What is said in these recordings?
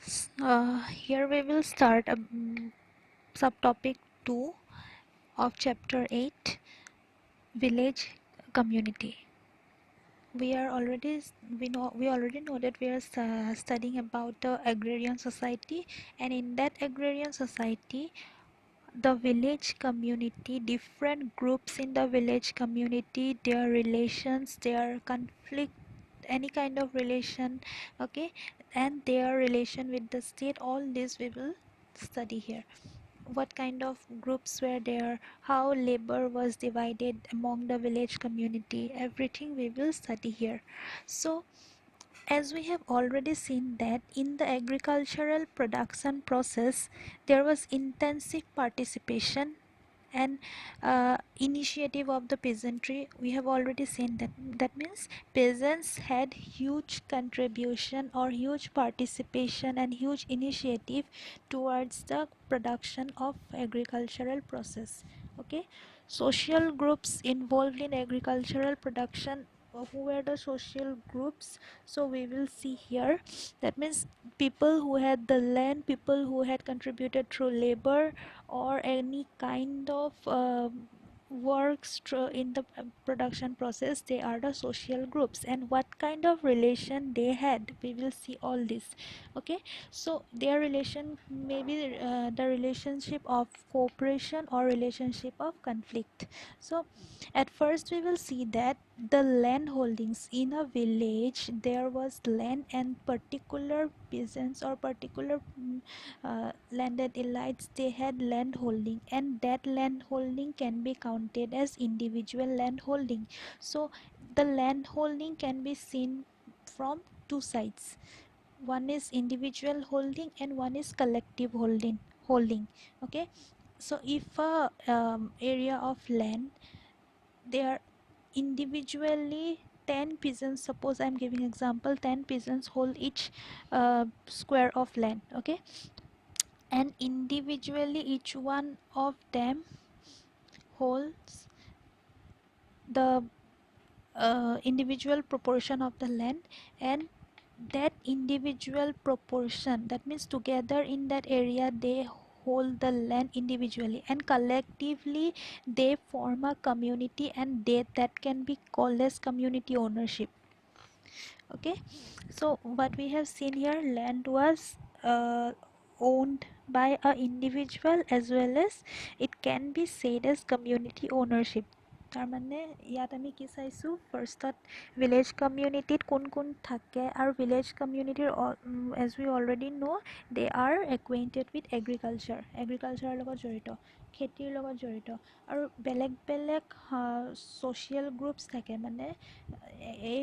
Here we will start subtopic 2 of chapter 8, village community. We already know that we are studying about the agrarian society, and in that agrarian society the village community, different groups in the village community, their relations, their conflict, any kind of relation, okay, and their relation with the state, all this we will study here. What kind of groups were there, how labor was divided among the village community, everything we will study here. So as we have already seen that in the agricultural production process there was intensive participation and initiative of the peasantry. We have already seen that means peasants had huge contribution or huge participation and huge initiative towards the production of agricultural process. Okay, social groups involved in agricultural production. Who were the social groups? So we will see here. That means people who had the land, people who had contributed through labor or any kind of works in the production process, they are the social groups. And what kind of relation they had, we will see all this. Okay, so their relation may be the relationship of cooperation or relationship of conflict. So at first we will see that the land holdings in a village, there was land and particular peasants or particular landed elites, they had land holding, and that land holding can be counted as individual land holding. So the land holding can be seen from two sides. One is individual holding and one is collective holding. Okay, so if a area of land, they are individually 10 peasants, suppose I'm giving example, 10 peasants hold each square of land. Okay, and individually each one of them holds the individual proportion of the land, and that individual proportion, that means together in that area they hold the land individually, and collectively they form a community, and that can be called as community ownership. Okay, so what we have seen here, land was owned by a individual as well as it can be said as community ownership. তাৰমানে ইয়াত আমি কি চাইছোঁ, ফাৰ্ষ্টত village কমিউনিটিত কোন কোন থাকে, আৰু ভিলেজ কমিউনিটিৰ as we already know' they are acquainted with এগ্ৰিকালচাৰৰ লগত জড়িত, খেতিৰ লগত জড়িত, আৰু বেলেগ বেলেগ ছ'চিয়েল গ্ৰুপছ থাকে। মানে এই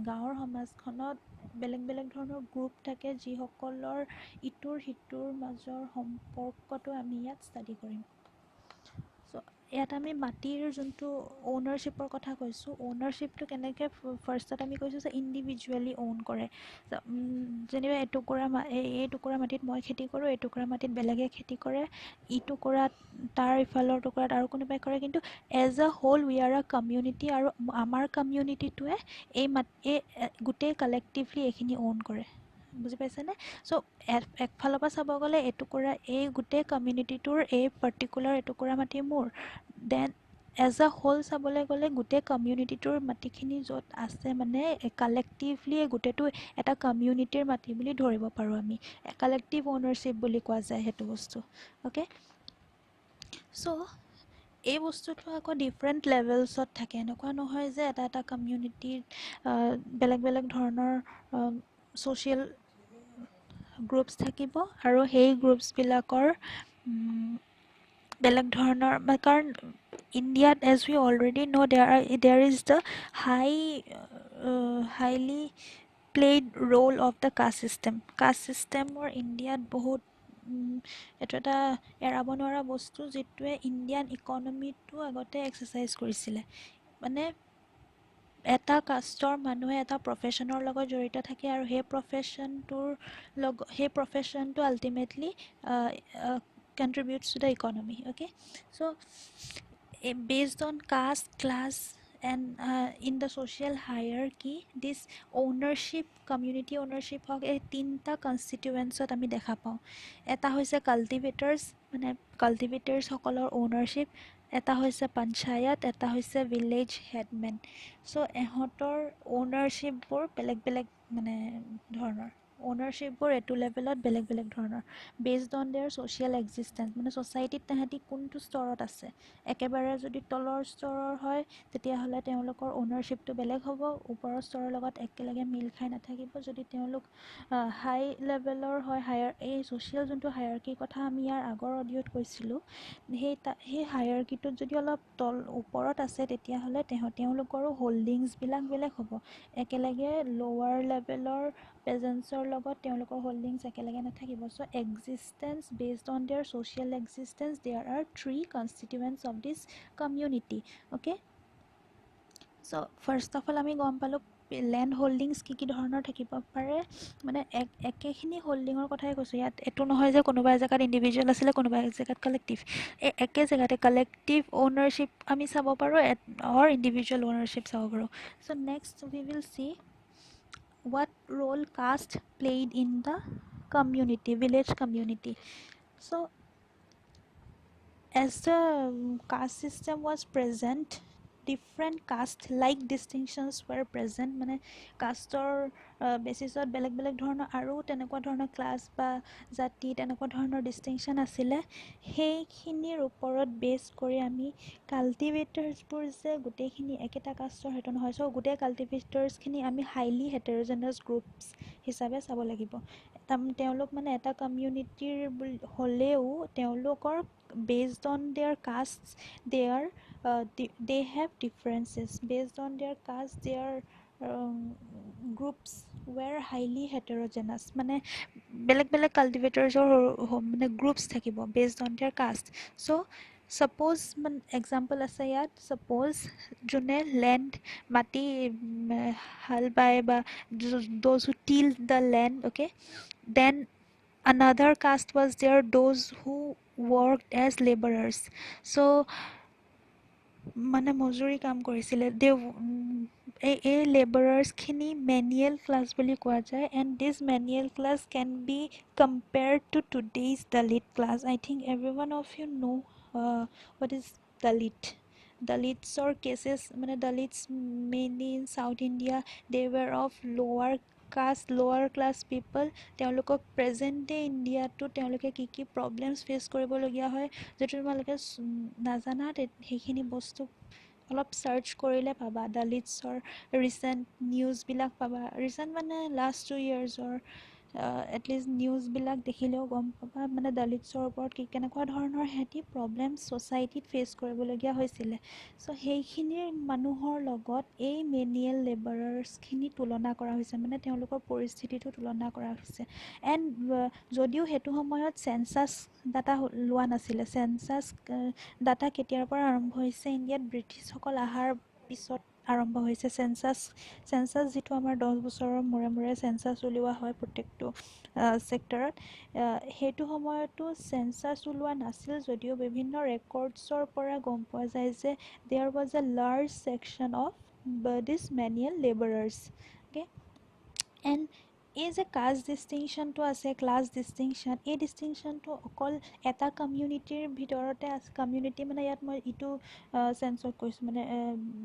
গাঁৱৰ সমাজখনত বেলেগ বেলেগ ধৰণৰ গ্ৰুপ থাকে, যিসকলৰ ইটোৰ সিটোৰ মাজৰ সম্পৰ্কটো আমি ইয়াত ষ্টাডি কৰিম। চ' ইয়াত আমি মাটিৰ যোনটো অ'নাৰশ্বিপৰ কথা কৈছোঁ, অ'নাৰশ্বিপটো কেনেকৈ ফাৰ্ষ্টত আমি কৈছোঁ যে ইণ্ডিভিজুৱেলি অ'ন কৰে। যেনিবা এই টুকুৰা মাটিত মই খেতি কৰোঁ, এই টুকুৰা মাটিত বেলেগে খেতি কৰে, ই টুকুৰাত তাৰ ইফালৰ টুকুৰাত আৰু কোনোবাই কৰে, কিন্তু as a whole we are a community, আৰু আমাৰ কমিউনিটিটোৱে এই গোটেই কালেক্টিভলি এইখিনি অ'ন কৰে। বুজি পাইছেনে? চ' একফালৰ পৰা চাব গ'লে এটুকুৰা, এই গোটেই কমিউনিটিটোৰ এই পাৰ্টিকুলাৰ এটুকুৰা মাটি মোৰ। দেন এজ আ হোল চাবলৈ গ'লে গোটেই কমিউনিটিটোৰ মাটিখিনি য'ত আছে, মানে কালেক্টিভলি গোটেইটো এটা কমিউনিটিৰ মাটি বুলি ধৰিব পাৰোঁ আমি। কালেক্টিভ অ'নাৰশ্বিপ বুলি কোৱা যায় সেইটো বস্তু। অ'কে, চ' এই বস্তুটো আকৌ ডিফাৰেণ্ট লেভেলছত থাকে। এনেকুৱা নহয় যে এটা এটা কমিউনিটিত বেলেগ বেলেগ ধৰণৰ ছ'চিয়েল গ্ৰুপছ থাকিব, আৰু সেই গ্ৰুপছবিলাকৰ বেলেগ ধৰণৰ, কাৰণ ইণ্ডিয়াত as we already know' there is the highly played role of the caste system. Caste ছিষ্টেমৰ ইণ্ডিয়াত বহুত এইটো এটা এৰাব নোৱাৰা বস্তু, যিটোৱে ইণ্ডিয়ান ইকনমিটো আগতে এক্সাৰচাইজ কৰিছিলে। মানে এটা কাষ্টৰ মানুহে এটা প্ৰফেশ্যনৰ লগত জড়িত থাকে, আৰু সেই প্ৰফেশ্যনটো ultimately contributes to the economy. Okay, so based on caste, class and in the social hierarchy this ownership community ownership হওক এই তিনিটা কনষ্টিটুৱেঞ্চত আমি দেখা পাওঁ এটা হৈছে কাল্টিভেটাৰ্ছ মানে কাল্টিভেটাৰ্ছ সকলৰ ownership এটা হৈছে পঞ্চায়ত এটা হৈছে ভিলেজ হেডমেন চ' এহঁতৰ ownershipবোৰ বেলেগ বেলেগ মানে ধৰণৰ ownershipবোৰ এইটো লেভেলত বেলেগ বেলেগ ধৰণৰ based on their social existence মানে ছ'চাইটিত তাহাঁতি কোনটো স্তৰত আছে একেবাৰে যদি তলৰ স্তৰৰ হয় তেতিয়াহ'লে তেওঁলোকৰ ownershipটো বেলেগ হ'ব ওপৰৰ স্তৰৰ লগত একেলগে মিল খাই নাথাকিব যদি তেওঁলোক হাই লেভেলৰ হয় এই ছ'চিয়েল যোনটো হায়াৰ্কিৰ কথা আমি ইয়াৰ আগৰ অডিঅ'ত কৈছিলোঁ সেই হায়াৰ্কিটোত যদি অলপ ওপৰত আছে তেতিয়াহ'লে তেওঁলোকৰো হোল্ডিংছবিলাক বেলেগ হ'ব একেলগে লৱাৰ লেভেলৰ পেজেণ্টছৰ লগত তেওঁলোকৰ হোল্ডিংছ একেলগে নাথাকিব so' existence based on their social existence there are 3 constituents of this community okay so' first of all আমি গম পালোঁ লেণ্ড হোল্ডিংছ কি ধৰণৰ থাকিব পাৰে মানে একেখিনি হোল্ডিঙৰ কথাই কৈছোঁ ইয়াত এইটো নহয় যে কোনোবা এজেগাত ইণ্ডিভিজুৱেল আছিলে কোনোবা এজেগাত কালেক্টিভ একে জেগাতে কালেক্টিভ অ'নাৰশ্বিপ আমি চাব পাৰোঁ অৰ ইণ্ডিভিজুৱেল অ'নাৰশ্বিপ চাব পাৰোঁ so' next we will see what role caste played in the community village community so as the caste system was present different caste like distinctions were present মানে কাষ্টৰ বেচিছত বেলেগ বেলেগ ধৰণৰ আৰু তেনেকুৱা ধৰণৰ ক্লাছ বা জাতি তেনেকুৱা ধৰণৰ ডিষ্টিংশ্যন আছিলে সেইখিনিৰ ওপৰত বেছ কৰি আমি কাল্টিভেটাৰ্ছবোৰ যে গোটেইখিনি একেটা কাষ্টৰ সেইটো নহয় চ' গোটেই কাল্টিভেটাৰ্ছখিনি আমি হাইলি হেটেৰজেনাছ গ্ৰুপছ হিচাপে চাব লাগিব তেওঁলোক মানে এটা কমিউনিটিৰ হ'লেও তেওঁলোকৰ based on their castes they have differences based on their caste their groups were highly heterogeneous মানে বেলেগ বেলেগ কাল্টিভেটাৰ্ছৰ মানে গ্ৰুপছ থাকিব based on their caste so suppose মানে এক্সাম্পল আছে ইয়াত suppose যোনে লেণ্ড মাটি হাল বায় বা those who till the land okay then another caste was there those who worked as laborers so মানে মজুৰি কাম কৰিছিলে এই লেবাৰাৰ্ছখিনি মেনুৱেল ক্লাছ বুলি কোৱা যায় and this menial class can be compared to today's Dalit class I think every one of you know what is দালিটছৰ cases মানে Dalits mainly in South India they were of lower class people তেওঁলোকক present day ইণ্ডিয়াটো তেওঁলোকে কি problems face কৰিবলগীয়া হয় যদি তোমালোকে নাজানা সেইখিনি বস্তু অলপ চাৰ্চ কৰিলে পাবা দালিটছৰ ৰিচেণ্ট নিউজবিলাক পাবা ৰিচেণ্ট মানে লাষ্ট 2 yearsৰ এটলিষ্ট নিউজবিলাক দেখিলেও গম পাবা মানে দালিটছৰ ওপৰত কেনেকুৱা ধৰণৰ সিহঁতি প্ৰব্লেম ছ'চাইটিত ফেচ কৰিবলগীয়া হৈছিলে চ' সেইখিনিৰ মানুহৰ লগত এই মেনুৱেল লেবাৰাৰ্ছখিনি তুলনা কৰা হৈছে মানে তেওঁলোকৰ পৰিস্থিতিটো তুলনা কৰা হৈছে এণ্ড যদিও সেইটো সময়ত চেঞ্চাছ ডাটা লোৱা নাছিলে চেঞ্চাছ ডাটা কেতিয়াৰ পৰা আৰম্ভ হৈছে ইণ্ডিয়াত ব্ৰিটিছসকল অহাৰ পিছত আৰম্ভ হৈছে চেঞ্চাছ যিটো আমাৰ 10 বছৰৰ মূৰে মূৰে চেঞ্চাছ উলিওৱা হয় প্ৰত্যেকটো ছেক্টৰত সেইটো সময়তো চেঞ্চাছ ওলোৱা নাছিল যদিও বিভিন্ন ৰেকৰ্ডছৰ পৰা গম পোৱা যায় যে there was a large section of this menial labourers okay and এই যে কাষ্ট ডিষ্টিংশ্যনটো আছে ক্লাছ ডিষ্টিংশ্যন এই ডিষ্টিংশ্যনটো অকল এটা কমিউনিটিৰ ভিতৰতে আছে কমিউনিটি মানে ইয়াত মই ইটো চেঞ্চত কৈছোঁ মানে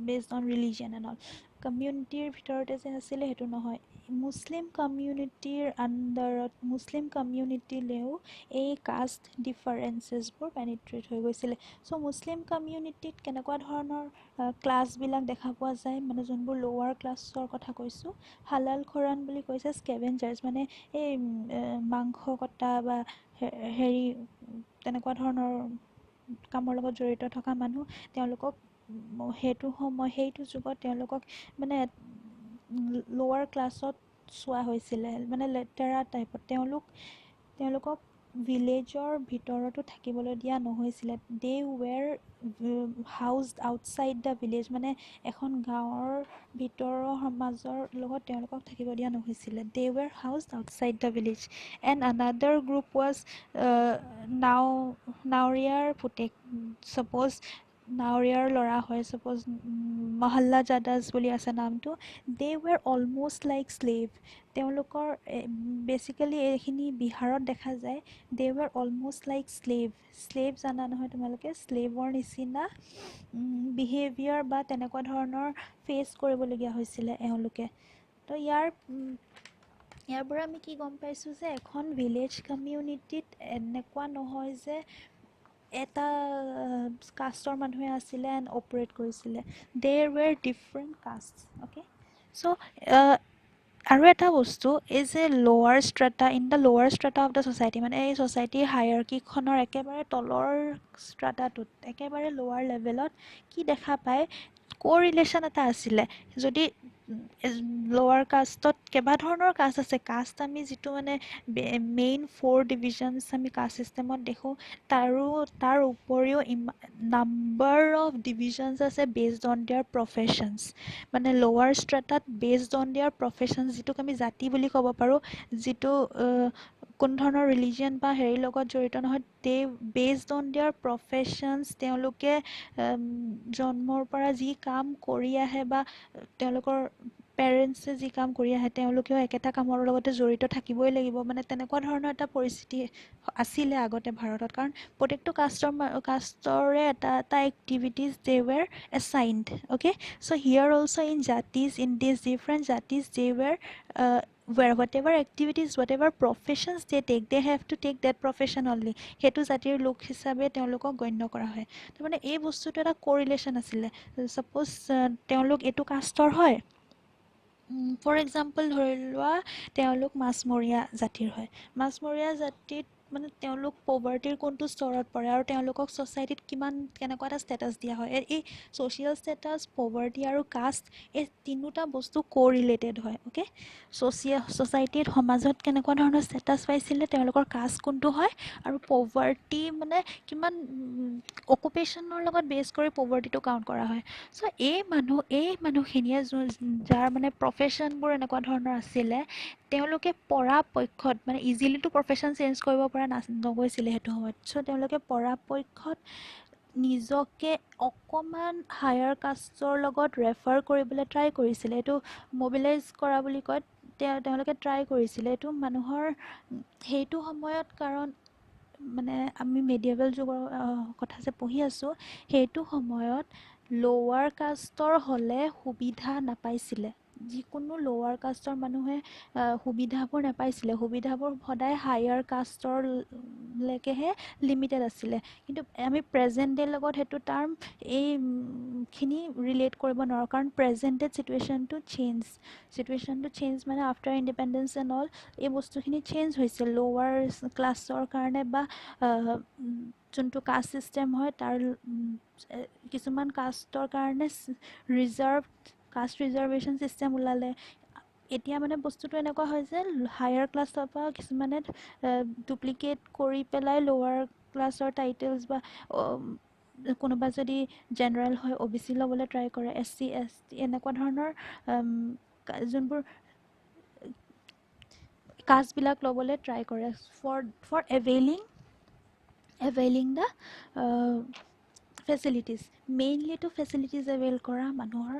based on religion and all কমিউনিটিৰ ভিতৰতে যে আছিলে সেইটো নহয় মুছলিম কমিউনিটিৰ আণ্ডাৰত মুছলিম কমিউনিটিলেও এই কাষ্ট ডিফাৰেঞ্চেছবোৰ পেনিট্ৰেট হৈ গৈছিলে চ' মুছলিম কমিউনিটিত কেনেকুৱা ধৰণৰ ক্লাছবিলাক দেখা পোৱা যায় মানে যোনবোৰ লোৱাৰ ক্লাছৰ কথা কৈছোঁ হালাল খোৰান বুলি কৈছে স্কেভেঞ্জাৰ্ছ মানে এই মাংস কটা বা হেৰি তেনেকুৱা ধৰণৰ কামৰ লগত জড়িত থকা মানুহ তেওঁলোকক সেইটো যুগত তেওঁলোকক মানে লোৱাৰ ক্লাছত চোৱা হৈছিলে মানে লেতেৰা টাইপত তেওঁলোকক ভিলেজৰ ভিতৰতো থাকিবলৈ দিয়া নহৈছিলে they were housed outside the village মানে এখন গাঁৱৰ ভিতৰৰ সমাজৰ লগত তেওঁলোকক থাকিব দিয়া নহৈছিলে they were housed outside the village and another group was নাওৰিয়াৰ পুতেক ছাপ'জ নাৱৰীয়াৰ ল'ৰা হয়, ছাপ'জ মহল্লা জাদাজ বুলি আছে নামটো, দে ৱেৰ অলম'ষ্ট লাইক শ্লেভ। তেওঁলোকৰ বেচিকেলি এইখিনি বিহাৰত দেখা যায়। দে ৱেৰ অলম'ষ্ট লাইক শ্লেভ। শ্লেভ জানা নহয় তোমালোকে? শ্লেভৰ নিচিনা বিহেভিয়াৰ বা তেনেকুৱা ধৰণৰ ফেচ কৰিবলগীয়া হৈছিলে এওঁলোকে। তো ইয়াৰ পৰা আমি কি গম পাইছোঁ যে এখন ভিলেজ কমিউনিটিত এনেকুৱা নহয় যে এটা কাষ্টৰ মানুহে আছিলে এণ্ড অপাৰেট কৰিছিলে। There were different caste. Okay, so' আৰু এটা বস্তু এই যে lower strata, in the lower strata of the society, মানে এই ছ'চাইটিৰ হায়াৰকিখনৰ একেবাৰে তলৰ ষ্ট্ৰাটাটোত, একেবাৰে লৱাৰ লেভেলত কি দেখা পায়, কোৰিলেশ্যন এটা আছিলে। যদি লৱাৰ কাষ্টত কেইবা ধৰণৰ কাষ্ট আছে, কাষ্ট আমি যিটো মানে মেইন 4 ডিভিজনছ আমি কাষ্ট ছিষ্টেমত দেখোঁ, তাৰ উপৰিও নাম্বাৰ অফ ডিভিজনছ আছে বেছড অন দেয়াৰ প্ৰফেশ্যনছ। মানে লৱাৰ ষ্ট্ৰেটাত বেছড অন দেয়াৰ প্ৰফেশ্যনছ, যিটোক আমি জাতি বুলি ক'ব পাৰোঁ, যিটো কোনো ধৰণৰ ৰিলিজিয়ন বা হেৰিৰ লগত জড়িত নহয়, বেছড অন দেয়াৰ প্ৰফেশ্যনছ, তেওঁলোকে জন্মৰ পৰা যি কাম কৰি আহে বা তেওঁলোকৰ পেৰেণ্টছে যি কাম কৰি আহে, তেওঁলোকেও একেটা কামৰ লগতে জড়িত থাকিবই লাগিব। মানে তেনেকুৱা ধৰণৰ এটা পৰিস্থিতি আছিলে আগতে ভাৰতত, কাৰণ প্ৰত্যেকটো কাষ্টৰে এটা এটা activities they were assigned. Okay, so' here also' in jatis, in this different jatis, they were whatever activities, whatever professions they take, they have to take that profession only. সেইটো জাতিৰ লোক হিচাপে তেওঁলোকক গণ্য কৰা হয়। তাৰমানে এই বস্তুটো এটা কোৰিলেশ্যন আছিলে। ছাপ'জ তেওঁলোক এইটো কাষ্টৰ হয়, ফৰ এক্সাম্পল ধৰি লোৱা তেওঁলোক মাছমৰীয়া জাতিৰ হয়। মাছমৰীয়া জাতিত মানে তেওঁলোক পভাৰ্টিৰ কোনটো স্তৰত পৰে আৰু তেওঁলোকক ছ'চাইটিত কেনেকুৱা এটা ষ্টেটাছ দিয়া হয়। এই ছ'চিয়েল ষ্টেটাছ, পভাৰ্টি আৰু কাষ্ট, এই তিনিওটা বস্তু কোৰিলেটেড হয়। অ'কে, ছ'চাইটিত সমাজত কেনেকুৱা ধৰণৰ ষ্টেটাছ পাইছিলে, তেওঁলোকৰ কাষ্ট কোনটো হয়, আৰু পভাৰ্টি মানে কিমান অকুপেশ্যনৰ লগত বেছ কৰি পভাৰ্টিটো কাউণ্ট কৰা হয়। চ' এই মানুহখিনিয়ে যাৰ মানে প্ৰফেশ্যনবোৰ এনেকুৱা ধৰণৰ আছিলে, তেওঁলোকে পৰাপক্ষত মানে ইজিলিটো প্ৰফেশ্যন চেঞ্জ কৰিব পৰা নগৈছিলে সেইটো সময়ত। চ' তেওঁলোকে পৰাপক্ষত নিজকে অকণমান হায়াৰ কাষ্টৰ লগত ৰেফাৰ কৰিবলৈ ট্ৰাই কৰিছিলে। এইটো মবিলাইজ কৰা বুলি কয়। তেওঁলোকে ট্ৰাই কৰিছিলে এইটো মানুহৰ সেইটো সময়ত, কাৰণ মানে আমি মেডিয়েভেল যুগৰ কথা যে পঢ়ি আছোঁ, সেইটো সময়ত লৱাৰ কাষ্টৰ হ'লে সুবিধা নাপাইছিলে। যিকোনো লৱাৰ কাষ্টৰ মানুহে সুবিধাবোৰ নাপাইছিলে। সুবিধাবোৰ সদায় হায়াৰ কাষ্টৰলৈকেহে লিমিটেড আছিলে। কিন্তু আমি প্ৰেজেণ্ট ডে লগত সেইটো টাৰ্ম এইখিনি ৰিলেট কৰিব নোৱাৰোঁ, কাৰণ প্ৰেজেণ্টেড চিটুৱেশ্যনটো চেঞ্জ মানে আফটাৰ ইণ্ডিপেণ্ডেঞ্চ এণ্ড অল এই বস্তুখিনি চেঞ্জ হৈছে। লৱাৰ ক্লাছৰ কাৰণে বা যোনটো কাষ্ট ছিষ্টেম হয় তাৰ কিছুমান কাষ্টৰ কাৰণে কাষ্ট ৰিজাৰ্ভেশ্যন ছিষ্টেম ওলালে। এতিয়া মানে বস্তুটো এনেকুৱা হয় যে হায়াৰ ক্লাছৰ পৰা কিছুমানে ডুপ্লিকেট কৰি পেলাই লৱাৰ ক্লাছৰ টাইটেলছ বা কোনোবা যদি জেনেৰেল হয় OBC ল'বলৈ ট্ৰাই কৰে, SC ST এনেকুৱা ধৰণৰ যোনবোৰ কাষ্টবিলাক ল'বলৈ ট্ৰাই কৰে ফৰ এভেইলিং দ্য ফেচিলিটিজ। মেইনলিটো ফেচিলিটিজ এভেইল কৰা মানুহৰ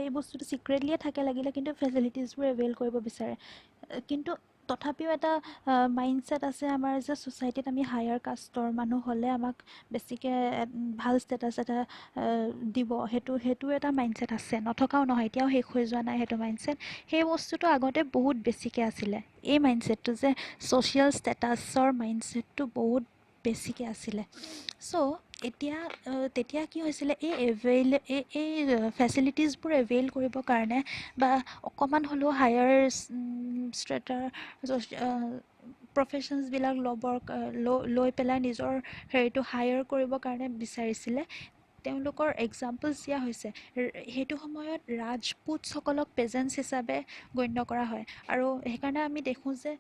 এই বস্তুটো ছিক্ৰেটলিয়ে থাকে লাগিলে, কিন্তু ফেচিলিটিজবোৰ এভেইল কৰিব বিচাৰে। কিন্তু তথাপিও এটা মাইণ্ডছেট আছে আমাৰ যে ছ'চাইটিত আমি হায়াৰ কাষ্টৰ মানুহ হ'লে আমাক বেছিকৈ ভাল ষ্টেটাছ এটা দিব, সেইটো এটা মাইণ্ডছেট আছে, নথকাও নহয়। এতিয়াও শেষ হৈ যোৱা নাই সেইটো মাইণ্ডছেট। সেই বস্তুটো আগতে বহুত বেছিকৈ আছিলে। এই মাইণ্ডছেটটো যে ছ'চিয়েল ষ্টেটাছৰ মাইণ্ডছেটটো বহুত বেছিকৈ আছিলে। চ' তেতিয়া কি হৈছিলে, এই ফেচিলিটিজবোৰ এভেইল কৰিবৰ কাৰণে বা অকণমান হ'লেও হায়াৰ ষ্ট্ৰেটাৰ প্ৰফেশ্যনছবিলাক লৈ পেলাই নিজৰ হেৰিটো হায়াৰ কৰিবৰ কাৰণে বিচাৰিছিলে। তেওঁলোকৰ এক্সাম্পলছ দিয়া হৈছে। সেইটো সময়ত ৰাজপুতসকলক পেজেণ্টছ হিচাপে গণ্য কৰা হয়, আৰু সেইকাৰণে আমি দেখোঁ যে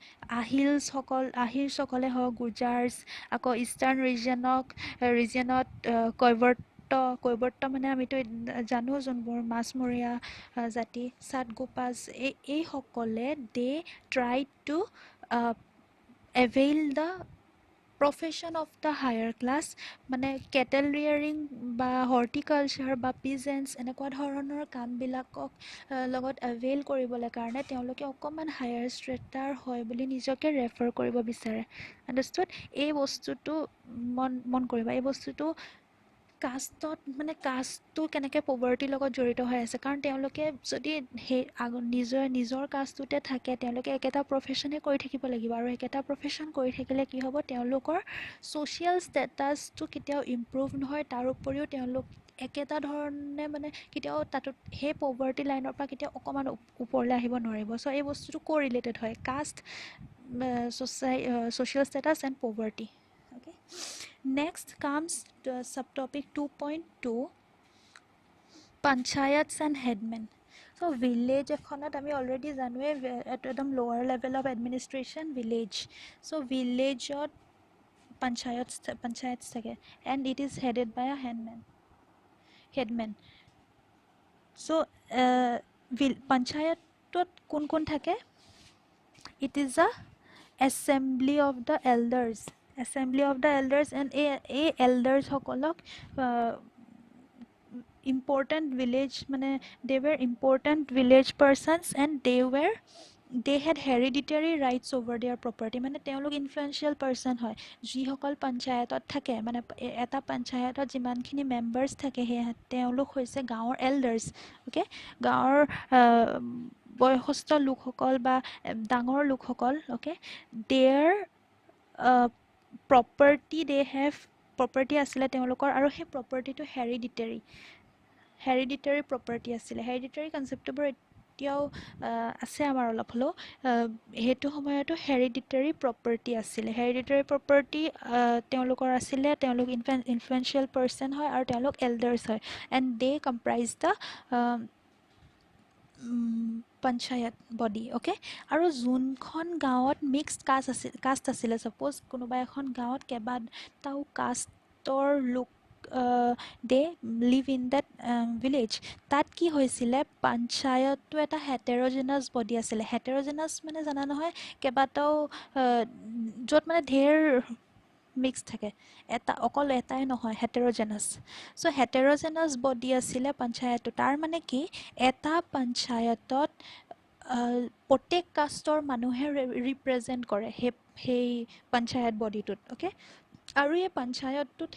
আহিৰসকলে হওক, গুজাৰ্ছ, আকৌ ইষ্টাৰ্ণ ৰিজিয়নত কৈৱৰ্ত মানে আমিতো জানো যোনবোৰ মাছমৰীয়া জাতি, চাটগোপাজ, এইসকলে they try to avail the profession of the higher class মানে কেটেল ৰিয়াৰিং বা হৰ্টিকালচাৰ বা পিজেণ্টছ এনেকুৱা ধৰণৰ কামবিলাকক লগত এভেইল কৰিবলৈ কাৰণে তেওঁলোকে অকণমান হায়াৰ ষ্ট্ৰেটাৰ হয় বুলি নিজকে ৰেফাৰ কৰিব বিচাৰে। আণ্ডাৰষ্টুড? এই বস্তুটো মন কৰিবা, এই বস্তুটো কাষ্টত মানে কাষ্টটো কেনেকৈ পভাৰ্টিৰ লগত জড়িত হৈ আছে, কাৰণ তেওঁলোকে যদি সেই নিজৰ কাষ্টটোতে থাকে তেওঁলোকে একেটা প্ৰফেশ্যনে কৰি থাকিব লাগিব, আৰু একেটা প্ৰফেশ্যন কৰি থাকিলে কি হ'ব, তেওঁলোকৰ ছ'চিয়েল ষ্টেটাছটো কেতিয়াও ইম্প্ৰুভ নহয়। তাৰ উপৰিও তেওঁলোক একেটা ধৰণে মানে কেতিয়াও তাতো সেই পভাৰ্টি লাইনৰ পৰা কেতিয়াও অকণমান ওপৰলৈ আহিব নোৱাৰিব। চ' এই বস্তুটো কোৰিলেটেড হয়, caste, social status and poverty. Okay, next comes subtopic 2.2 Panchayats and Headman. So village এখনত আমি অলৰেডি জানোৱে একদম লোৱাৰ লেভেল অফ এডমিনিষ্ট্ৰেশ্যন ভিলেজ। চ' ভিলেজত পঞ্চায়ত থাকে এণ্ড ইট ইজ হেডেড বাই আ হেডমেন। চ' পঞ্চায়তত কোন কোন থাকে? ইট ইজ আ assembly of the elders, and এই এল্ডাৰ্ছসকলক important village মানে they were important village persons and they had hereditary rights over their property, মানে তেওঁলোক ইনফ্লুৱেঞ্চিয়েল পাৰ্চন হয়। যিসকল পঞ্চায়তত থাকে, মানে এটা পঞ্চায়তত যিমানখিনি মেম্বাৰ্ছ থাকে তেওঁলোক হৈছে গাঁৱৰ এল্ডাৰ্ছ। অ'কে, গাঁৱৰ বয়সস্থ লোকসকল বা ডাঙৰ লোকসকল। অ'কে, দেয়াৰ প্ৰপাৰ্টি প্ৰপাৰ্টি আছিলে তেওঁলোকৰ, আৰু সেই প্ৰপাৰ্টিটো হেৰিডিটেৰী প্ৰপাৰ্টি আছিলে। হেৰিডিটেৰী কনচেপ্টবোৰ এতিয়াও আছে আমাৰ অলপ হ'লেও। সেইটো সময়তো হেৰিডিটেৰী প্ৰপাৰ্টি আছিলে। হেৰিডিটেৰী প্ৰপাৰ্টি তেওঁলোকৰ আছিলে, তেওঁলোক ইনফ্লুৱেঞ্চিয়েল পাৰ্চন হয় আৰু তেওঁলোক এল্ডাৰ্ছ হয়, and they comprise the panchayat body. Okay, আৰু যোনখন গাঁৱত মিক্সড কাষ্ট আছিলে, ছাপ'জ কোনোবা এখন গাঁৱত কেইবাটাও কাষ্টৰ লোক they live in that village, তাত কি হৈছিলে, পঞ্চায়তটো এটা হেটেৰ'জেনাছ বডি আছিলে। হেটেৰ'জেনাছ মানে জানা নহয়, কেইবাটাও য'ত মানে ঢেৰ মিক্স থাকে, অকল এটাই নহয়, হেটেৰ'জেনাছ। চ' হেটেৰ'জেনাছ বডি আছিলে পঞ্চায়তটো। তাৰ মানে কি, এটা পঞ্চায়তত প্ৰত্যেক কাষ্টৰ মানুহে ৰিপ্ৰেজেণ্ট কৰে সেই পঞ্চায়ত বডিটোত। অ'কে, আৰু এই পঞ্চায়তটোত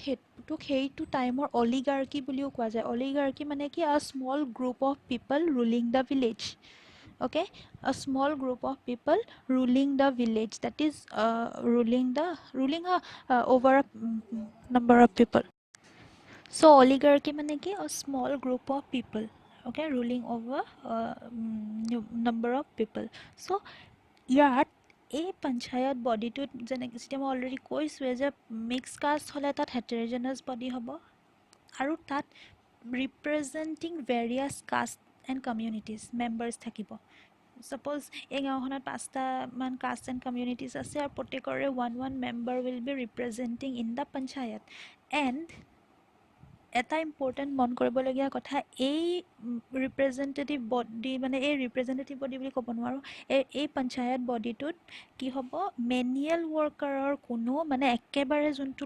সেইটো টাইমৰ অলিগাৰ্কি বুলিও কোৱা যায়। অলিগাৰ্কি মানে কি, a small group of people ruling the village. Okay, a small group of people ruling the village, that is ruling over a number of people. So oligarchy মানে কি, a small group of people, okay, ruling over number of people. So ইয়াত এই পঞ্চায়ত বডিটোত যেনেকৈ যেতিয়া মই already কৈছোঁৱে যে mix caste হ'লে তাত হেটেৰ'জেনাছ বডি হ'ব, আৰু তাত ৰিপ্ৰেজেণ্টিং various caste and communities members থাকিব। ছাপ'জ এই গাঁওখনত 5টামান কাষ্ট এণ্ড কমিউনিটিজ আছে, আৰু প্ৰত্যেকৰে one member will be ৰিপ্ৰেজেণ্টিং in the panchayat. And এটা ইম্পৰ্টেণ্ট মন কৰিবলগীয়া কথা, এই ৰিপ্ৰেজেণ্টেটিভ বডি বুলি ক'ব নোৱাৰোঁ, এই পঞ্চায়ত বডিটোত কি হ'ব, মেনুৱেল ৱৰ্কাৰৰ কোনো মানে একেবাৰে যোনটো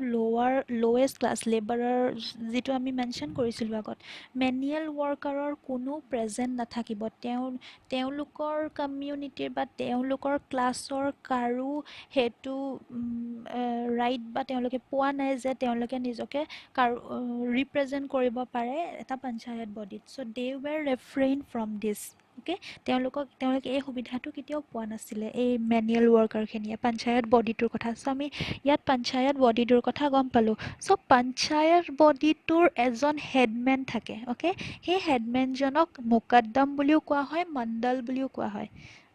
লৱেষ্ট ক্লাছ লেবাৰৰ, যিটো আমি মেনশ্যন কৰিছিলোঁ আগত, মেনুৱেল ৱৰ্কাৰৰ কোনো প্ৰেজেণ্ট নাথাকিব। তেওঁলোকৰ কমিউনিটিৰ বা তেওঁলোকৰ ক্লাছৰ কাৰো সেইটো ৰাইট বা তেওঁলোকে পোৱা নাই যে তেওঁলোকে নিজকে ৰিপ্ৰেজেণ্ট কৰিব পাৰে এটা পঞ্চায়ত বডিত। চ' দে ৱেৰ ৰেফ্ৰেইন ফ্ৰম দিছ। অ'কে, তেওঁলোকে এই সুবিধাটো কেতিয়াও পোৱা নাছিলে, এই মেনুৱেল ৱৰ্কাৰখিনিয়ে পঞ্চায়ত বডিটোৰ কথা। চ' আমি ইয়াত পঞ্চায়ত বডিটোৰ কথা গম পালোঁ। চ' পঞ্চায়ত বডিটোৰ এজন হেডমেন থাকে। অ'কে, সেই হেডমেনজনক মুকদ্দম বুলিও কোৱা হয়, মণ্ডল বুলিও কোৱা হয়।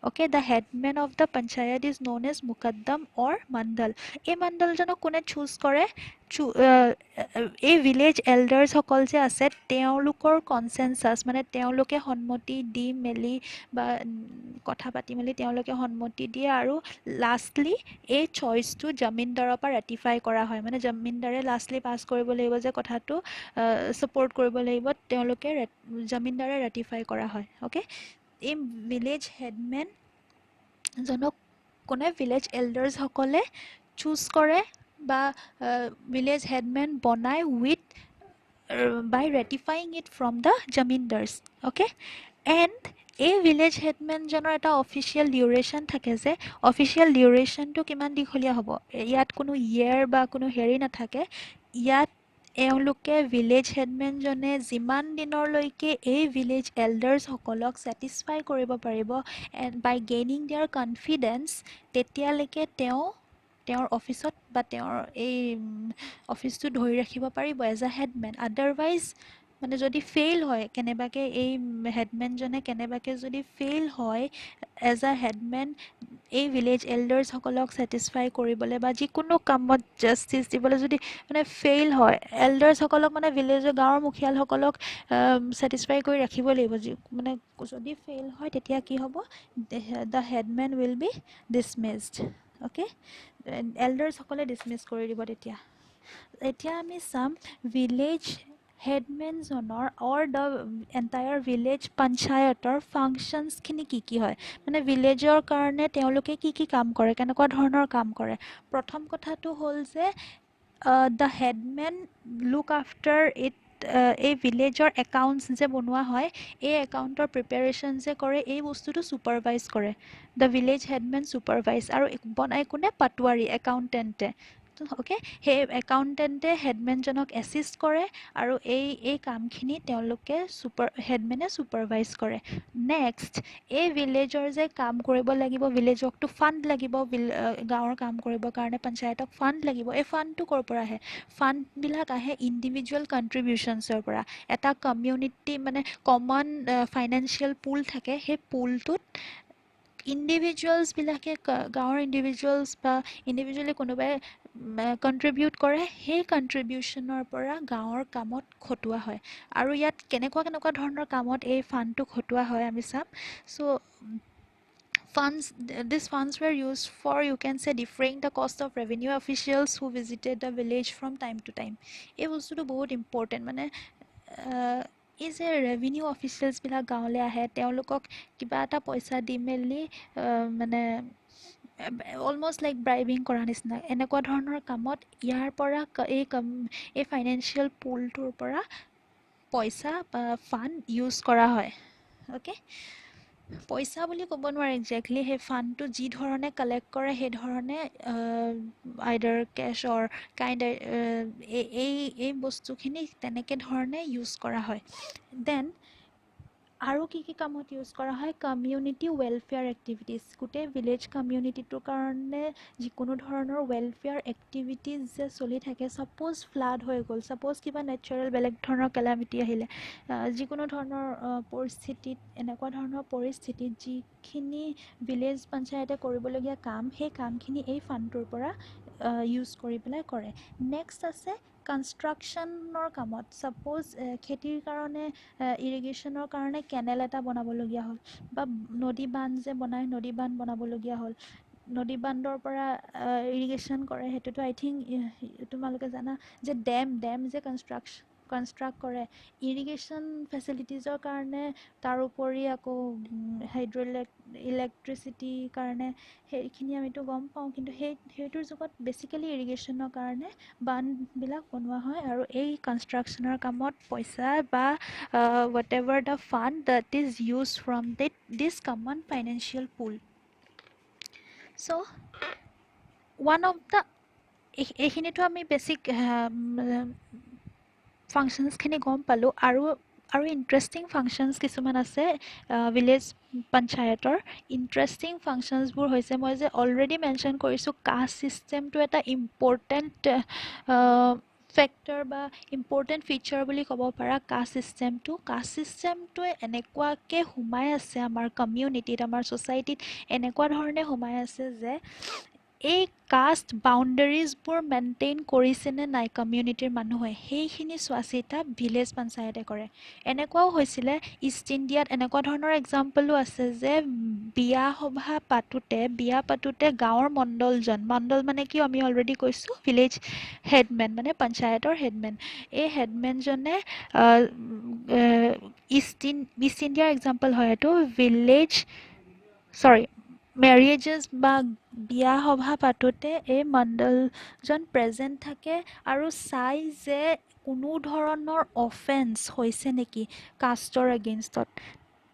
Okay, the headmen of the panchayat is known as muqaddam or mandal. এই মণ্ডলজনক কোনে চুজ কৰে? এই ভিলেজ এল্ডাৰ্ছসকল যে আছে তেওঁলোকৰ কনচেনচাছ, মানে তেওঁলোকে সন্মতি দি মেলি বা কথা পাতি মেলি তেওঁলোকে সন্মতি দিয়ে, আৰু লাষ্টলি এই চইচটো জমিনদাৰৰ পৰা ৰেটিফাই কৰা হয়। মানে জমিনদাৰে লাষ্টলি পাছ কৰিব লাগিব যে কথাটো ছাপৰ্ট কৰিব লাগিব, তেওঁলোকে জমিনদাৰে ৰেটিফাই কৰা হয়। অ'কে, এই ভিলেজ হেডমেনজনক কোনে ভিলেজ এল্ডাৰ্ছসকলে চুজ কৰে, বা ভিলেজ হেডমেন বনাই with by ratifying it from the jamindars. Okay, and এই ভিলেজ হেডমেনজনৰ এটা অফিচিয়েল ডিউৰেশ্যন থাকে যে অফিচিয়েল ডিউৰেশ্যনটো কিমান দীঘলীয়া হ'ব, ইয়াত কোনো ইয়েৰ বা কোনো হেৰি নাথাকে। ইয়াত এওঁলোকে ভিলেজ হেডমেনজনে যিমান দিনৰলৈকে এই ভিলেজ এল্ডাৰ্ছসকলক ছেটিছফাই কৰিব পাৰিব and by gaining their confidence, তেতিয়ালৈকে তেওঁৰ অফিচত বা তেওঁৰ এই অফিচটো ধৰি ৰাখিব পাৰিব এজ আ হেডমেন। আদাৰৱাইজ মানে যদি ফেইল হয় কেনেবাকৈ এই হেডমেনজনে কেনেবাকৈ যদি ফেইল হয় এজ আ হেডমেন এই ভিলেজ এল্ডাৰ্ছসকলক ছেটিছফাই কৰিবলৈ বা যিকোনো কামত জাষ্টিচ দিবলৈ যদি মানে ফেইল হয়, এল্ডাৰ্ছসকলক মানে ভিলেজৰ গাঁৱৰ মুখীয়ালসকলক ছেটিছফাই কৰি ৰাখিব লাগিব। মানে যদি ফেইল হয় তেতিয়া কি হ'ব, the headmen will be dismissed. Okay, এল্ডাৰ্ছসকলে ডিছমিছ কৰি দিব তেতিয়া। এতিয়া আমি চাম ভিলেজ হেডমেনজনৰ অৰ দ্য এণ্টায়াৰ ভিলেজ পঞ্চায়তৰ ফাংচনছখিনি কি কি হয়, মানে ভিলেজৰ কাৰণে তেওঁলোকে কি কি কাম কৰে, কেনেকুৱা ধৰণৰ কাম কৰে। প্ৰথম কথাটো হ'ল যে দ্য হেডমেন লুক আফটাৰ ইট, এই ভিলেজৰ একাউণ্টছ যে বনোৱা হয় এই একাউণ্টৰ প্ৰিপেৰেশ্যন যে কৰে এই বস্তুটো ছুপাৰভাইজ কৰে দ্য ভিলেজ হেডমেন ছুপাৰভাইজ, আৰু বনাই কোনে, পাটোৱাৰী একাউণ্টেণ্টে। অ'কে, সেই একাউণ্টেণ্টে হেডমেনজনক এছিষ্ট কৰে আৰু এই কামখিনি তেওঁলোকে হেডমেনে ছুপাৰভাইজ কৰে। নেক্সট, এই ভিলেজৰ যে কাম কৰিব লাগিব, ভিলেজকটো ফাণ্ড লাগিব, গাঁৱৰ কাম কৰিবৰ কাৰণে পঞ্চায়তক ফাণ্ড লাগিব। এই ফাণ্ডটো ক'ৰ পৰা আহে, ফাণ্ডবিলাক আহে ইণ্ডিভিজুৱেল কণ্ট্ৰিবিউশ্যনছৰ পৰা। এটা কমিউনিটি মানে কমন ফাইনেন্সিয়েল পুল থাকে, সেই পুলটোত ইণ্ডিভিজুৱেলছবিলাকে গাঁৱৰ ইণ্ডিভিজুৱেলছ বা ইণ্ডিভিজুৱেলি কোনোবাই কণ্ট্ৰিবিউট কৰে, সেই কণ্ট্ৰিবিউশ্যনৰ পৰা গাঁৱৰ কামত খটোৱা হয়। আৰু ইয়াত কেনেকুৱা ধৰণৰ কামত এই ফাণ্ডটো খটোৱা হয় আমি চাম। চ' these funds were used for, you can say, defraying the cost of revenue officials who visited the village from time to time. এই বস্তুটো বহুত ইম্পৰ্টেণ্ট। মানে এই যে ৰেভিনিউ অফিচিয়েলছবিলাক গাঁৱলৈ আহে, তেওঁলোকক কিবা এটা পইচা দি মেলি মানে অলমষ্ট লাইক ব্ৰাইবিং কৰা নিচিনা এনেকুৱা ধৰণৰ কামত ইয়াৰ পৰা এই ফাইনেন্সিয়েল পুলটোৰ পৰা পইচা বা ফাণ্ড ইউজ কৰা হয়। অ'কে, পইচা বুলি ক'ব নোৱাৰে একজেক্টলি, সেই ফাণ্ডটো যি ধৰণে কালেক্ট কৰে সেই ধৰণে আইদাৰ কেছ অৰ কাইণ্ড এই বস্তুখিনি তেনেকৈ ধৰণে ইউজ কৰা হয়। দেন আৰু কি কি কামত ইউজ কৰা হয়, কমিউনিটি ৱেলফেয়াৰ এক্টিভিটিজ। গোটেই ভিলেজ কমিউনিটিটোৰ কাৰণে যিকোনো ধৰণৰ ৱেলফেয়াৰ এক্টিভিটিজ যে চলি থাকে, ছাপ'জ ফ্লাড হৈ গ'ল, ছাপ'জ কিবা নেচাৰেল বেলেগ ধৰণৰ কেলামিটি আহিলে, যিকোনো ধৰণৰ পৰিস্থিতিত, এনেকুৱা ধৰণৰ পৰিস্থিতিত যিখিনি ভিলেজ পঞ্চায়তে কৰিবলগীয়া কাম, সেই কামখিনি এই ফাণ্ডটোৰ পৰা ইউজ কৰি পেলাই কৰে। নেক্সট আছে কনষ্ট্ৰাকশ্যনৰ কামত, ছাপ'জ খেতিৰ কাৰণে ইৰিগেশ্যনৰ কাৰণে কেনেল এটা বনাবলগীয়া হ'ল, বা নদী বান্ধ যে বনায়, নদী বান্ধ বনাবলগীয়া হ'ল, নদী বান্ধৰ পৰা ইৰিগেশ্যন কৰে। সেইটোতো আই থিংক তোমালোকে জানা যে ডেম যে কনষ্ট্ৰাক্ট কৰে ইৰিগেশ্যন ফেচিলিটিজৰ কাৰণে, তাৰোপৰি আকৌ ইলেক্ট্ৰিচিটিৰ কাৰণে, সেইখিনি আমিতো গম পাওঁ। কিন্তু সেইটোৰ যুগত বেছিকেলি ইৰিগেশ্যনৰ কাৰণে বান্ধবিলাক বনোৱা হয়, আৰু এই কনষ্ট্ৰাকশ্যনৰ কামত পইচা বা whatever the fund that is used from this common financial pool. So one of the এইখিনিতো আমি বেছিক ফাংচনছখিনি গম পালোঁ। আৰু ইণ্টাৰেষ্টিং ফাংচনছ কিছুমান আছে ভিলেজ পঞ্চায়তৰ। ইণ্টাৰেষ্টিং ফাংচনছবোৰ হৈছে, মই যে অলৰেডি মেনশ্যন কৰিছোঁ, কাষ্ট ছিষ্টেমটো এটা ইম্পৰ্টেণ্ট ফেক্টৰ বা ইম্পৰ্টেণ্ট ফিচাৰ বুলি ক'ব পাৰা কাষ্ট ছিষ্টেমটোৱে এনেকুৱাকৈ সোমাই আছে আমাৰ কমিউনিটিত, আমাৰ ছ'চাইটিত এনেকুৱা ধৰণে সোমাই আছে যে এই কাষ্ট বাউণ্ডেৰিজবোৰ মেইনটেইন কৰিছেনে নাই কমিউনিটিৰ মানুহে, সেইখিনি চোৱা চিতা ভিলেজ পঞ্চায়তে কৰে। এনেকুৱাও হৈছিলে ইষ্ট ইণ্ডিয়াত, এনেকুৱা ধৰণৰ এক্সাম্পলো আছে যে বিয়া পাতোঁতে গাঁৱৰ মণ্ডল মানে কি, আমি অলৰেডি কৈছোঁ ভিলেজ হেডমেন মানে পঞ্চায়তৰ হেডমেন। এই হেডমেনজনে ইষ্ট ইণ্ডিয়াৰ এক্সাম্পল হয় এইটো, মেৰিয়েজেছ বা বিয়া সভা পাতোঁতে এই মণ্ডলজন প্ৰেজেণ্ট থাকে আৰু চাই যে কোনো ধৰণৰ অফেন্স হৈছে নেকি কাষ্টৰ এগেইনষ্টত,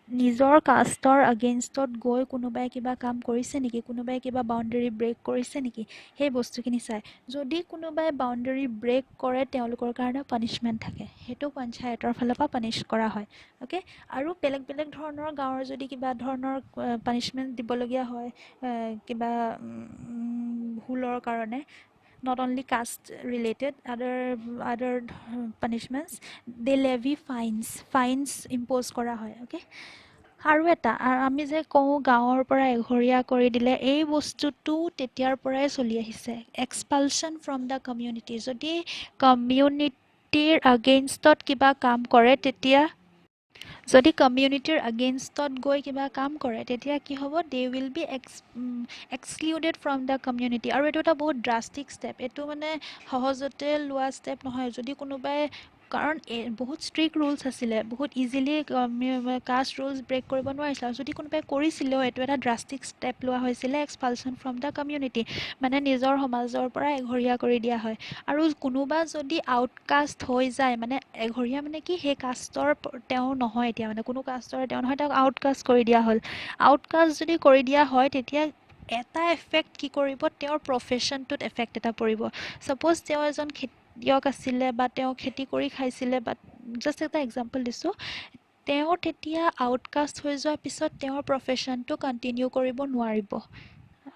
নিজৰ কাষ্টৰ এগেইনষ্টত গৈ কোনোবাই কিবা কাম কৰিছে নেকি, কোনোবাই কিবা বাউণ্ডেৰী ব্ৰেক কৰিছে নেকি, সেই বস্তুখিনি চায়। যদি কোনোবাই বাউণ্ডেৰী ব্ৰেক কৰে তেওঁলোকৰ কাৰণে পানিছমেণ্ট থাকে, সেইটো পঞ্চায়তৰ ফালৰ পৰা পানিছ কৰা হয়। অ'কে, আৰু বেলেগ বেলেগ ধৰণৰ গাঁৱৰ যদি কিবা ধৰণৰ পানিছমেণ্ট দিবলগীয়া হয় কিবা ভুলৰ কাৰণে, not only caste related, other punishments, they levy fines impose কৰা হয়। অ'কে, আৰু এটা আমি যে কওঁ গাঁৱৰ পৰা এঘৰীয়া কৰি দিলে, এই বস্তুটো তেতিয়াৰ পৰাই চলি আহিছে, এক্সপালশ্যন ফ্ৰম দ্য কমিউনিটি। যদি কমিউনিটিৰ আগেইনষ্টত কিবা কাম কৰে তেতিয়া, যদি কমিউনিটিৰ আগেইনষ্টত গৈ কিবা কাম কৰে তেতিয়া কি হ'ব, they will be excluded from the community. আৰু এইটো এটা বহুত ড্ৰাষ্টিক ষ্টেপ, এইটো মানে সহজতে লোৱা ষ্টেপ নহয়। যদি কোনোবাই, কাৰণ বহুত ষ্ট্ৰিক্ট ৰুলছ আছিলে, বহুত ইজিলি কাষ্ট ৰুলছ ব্ৰেক কৰিব নোৱাৰিছিলে, আৰু যদি কোনোবাই কৰিছিলেও এইটো এটা ড্ৰাষ্টিক ষ্টেপ লোৱা হৈছিলে, এক্সপালশ্যন ফ্ৰম দ্য কমিউনিটি, মানে নিজৰ সমাজৰ পৰা এঘৰীয়া কৰি দিয়া হয়। আৰু কোনোবা যদি আউটকাষ্ট হৈ যায়, মানে এঘৰীয়া মানে কি, সেই কাষ্টৰ তেওঁ নহয়, এতিয়া মানে কোনো কাষ্টৰ তেওঁ নহয়, তেওঁক আউটকাষ্ট কৰি দিয়া হ'ল। আউটকাষ্ট যদি কৰি দিয়া হয় তেতিয়া এটা এফেক্ট কি কৰিব, তেওঁৰ প্ৰফেশ্যনটোত এফেক্ট এটা পৰিব। ছাপ'জ তেওঁ এজন খেতিয়ক আছিলে বা তেওঁ খেতি কৰি খাইছিলে, বা জাষ্ট এটা এক্সাম্পল দিছোঁ, তেওঁ তেতিয়া আউটকাষ্ট হৈ যোৱাৰ পিছত তেওঁৰ প্ৰফেশ্যনটো কণ্টিনিউ কৰিব নোৱাৰিব।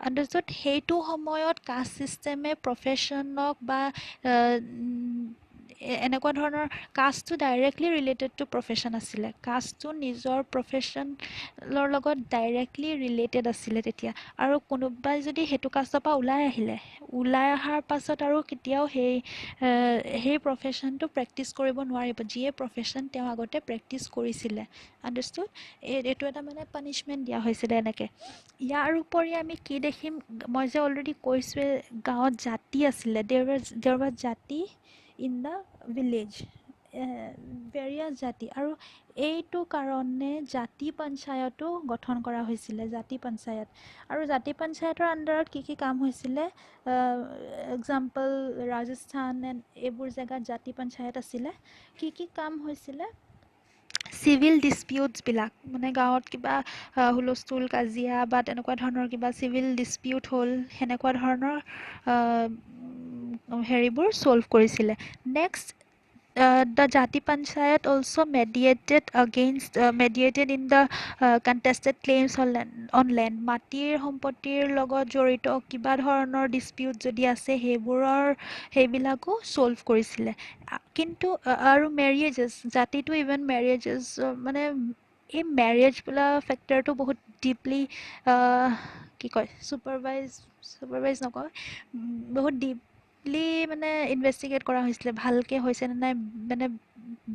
আণ্ডাৰষ্টুড? সেইটো সময়ত কাষ্ট ছিষ্টেমে প্ৰফেশ্যনক বা এনেকুৱা ধৰণৰ, কাষ্টটো ডাইৰেক্টলি ৰিলেটেড টু প্ৰফেশ্যন আছিলে, কাষ্টটো নিজৰ প্ৰফেশ্যনৰ লগত ডাইৰেক্টলি ৰিলেটেড আছিলে তেতিয়া। আৰু কোনোবাই যদি সেইটো কাষ্টৰ পৰা ওলাই অহাৰ পাছত আৰু কেতিয়াও সেই প্ৰফেশ্যনটো প্ৰেক্টিছ কৰিব নোৱাৰিব, যিয়ে প্ৰফেশ্যন তেওঁ আগতে প্ৰেক্টিছ কৰিছিলে। আণ্ডাৰষ্টুড? এইটো এটা মানে পানিছমেণ্ট দিয়া হৈছিলে এনেকৈ। ইয়াৰ উপৰি আমি কি দেখিম, মই যে অলৰেডি কৈছোঁৱে গাঁৱত জাতি আছিলে, দেৰ ৱাৰ জাতি ইন দ্য ভিলেজ, ভেৰিয়াছ জাতি। আৰু এইটো কাৰণে জাতি পঞ্চায়তো গঠন কৰা হৈছিলে, জাতি পঞ্চায়ত। আৰু জাতি পঞ্চায়তৰ আণ্ডাৰত কি কি কাম হৈছিলে, এক্সাম্পল ৰাজস্থান এণ্ড এইবোৰ জেগাত জাতি পঞ্চায়ত আছিলে। কি কি কাম হৈছিলে, চিভিল ডিছপিউটছবিলাক, মানে গাঁৱত কিবা হুলস্থুল কাজিয়া বা তেনেকুৱা ধৰণৰ কিবা চিভিল ডিছপিউট হ'ল, সেনেকুৱা ধৰণৰ হেৰিবোৰ ছল্ভ কৰিছিলে। Next, the Jati Panchayat also mediated in the contested claims on land. মাটিৰ সম্পত্তিৰ লগত জড়িত কিবা ধৰণৰ ডিছপিউট যদি আছে সেইবিলাকো ছল্ভ কৰিছিলে। কিন্তু আৰু মেৰিয়েজেছ, জাতিটো ইভেন মেৰিয়েজেছ, মানে এই মেৰিয়েজ বোলা ফেক্টৰটো বহুত ডিপলি কি কয়, ছুপাৰভাইজ নকয়, বহুত ডিপলি মানে ইনভেষ্টিগেট কৰা হৈছিলে, ভালকৈ হৈছেনে নাই। মানে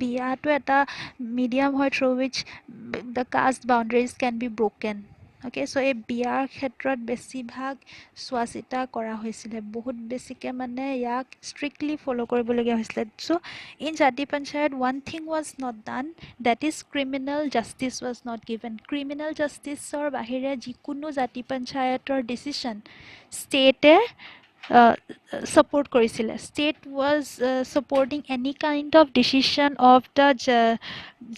বিয়াটো এটা মিডিয়াম হয় through which the caste boundaries can be broken. Okay, so' এই বিয়াৰ ক্ষেত্ৰত বেছিভাগ চোৱা চিতা কৰা হৈছিলে, বহুত বেছিকৈ মানে ইয়াক ষ্ট্ৰিক্টলি ফ'ল' কৰিবলগীয়া হৈছিলে। So' in jati panchayat one thing was not done, that is criminal justice was not given. Criminal জাষ্টিছৰ বাহিৰে যিকোনো জাতি পঞ্চায়তৰ ডিচিশ্যন ষ্টেটে ছাপোৰ্ট কৰিছিলে। State was supporting any kind of decision of the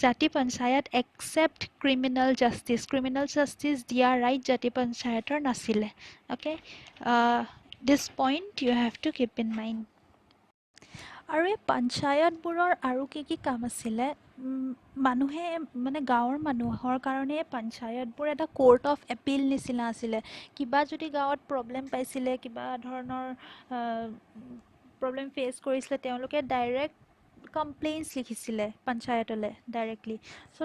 jati panchayat except criminal justice. Criminal justice দিয়া right জাতি পঞ্চায়তৰ নাছিলে। Okay, this point you have to keep in mind. আৰু এই পঞ্চায়তবোৰৰ আৰু কি কি কাম আছিলে, মানুহে মানে গাঁৱৰ মানুহৰ কাৰণে পঞ্চায়তবোৰ এটা কোৰ্ট অফ এপিল নিচিনা আছিলে। কিবা যদি গাঁৱত প্ৰব্লেম পাইছিলে, কিবা ধৰণৰ প্ৰব্লেম ফেচ কৰিছিলে, তেওঁলোকে ডাইৰেক্ট কমপ্লেইনছ লিখিছিলে পঞ্চায়তলৈ ডাইৰেক্টলি। চ'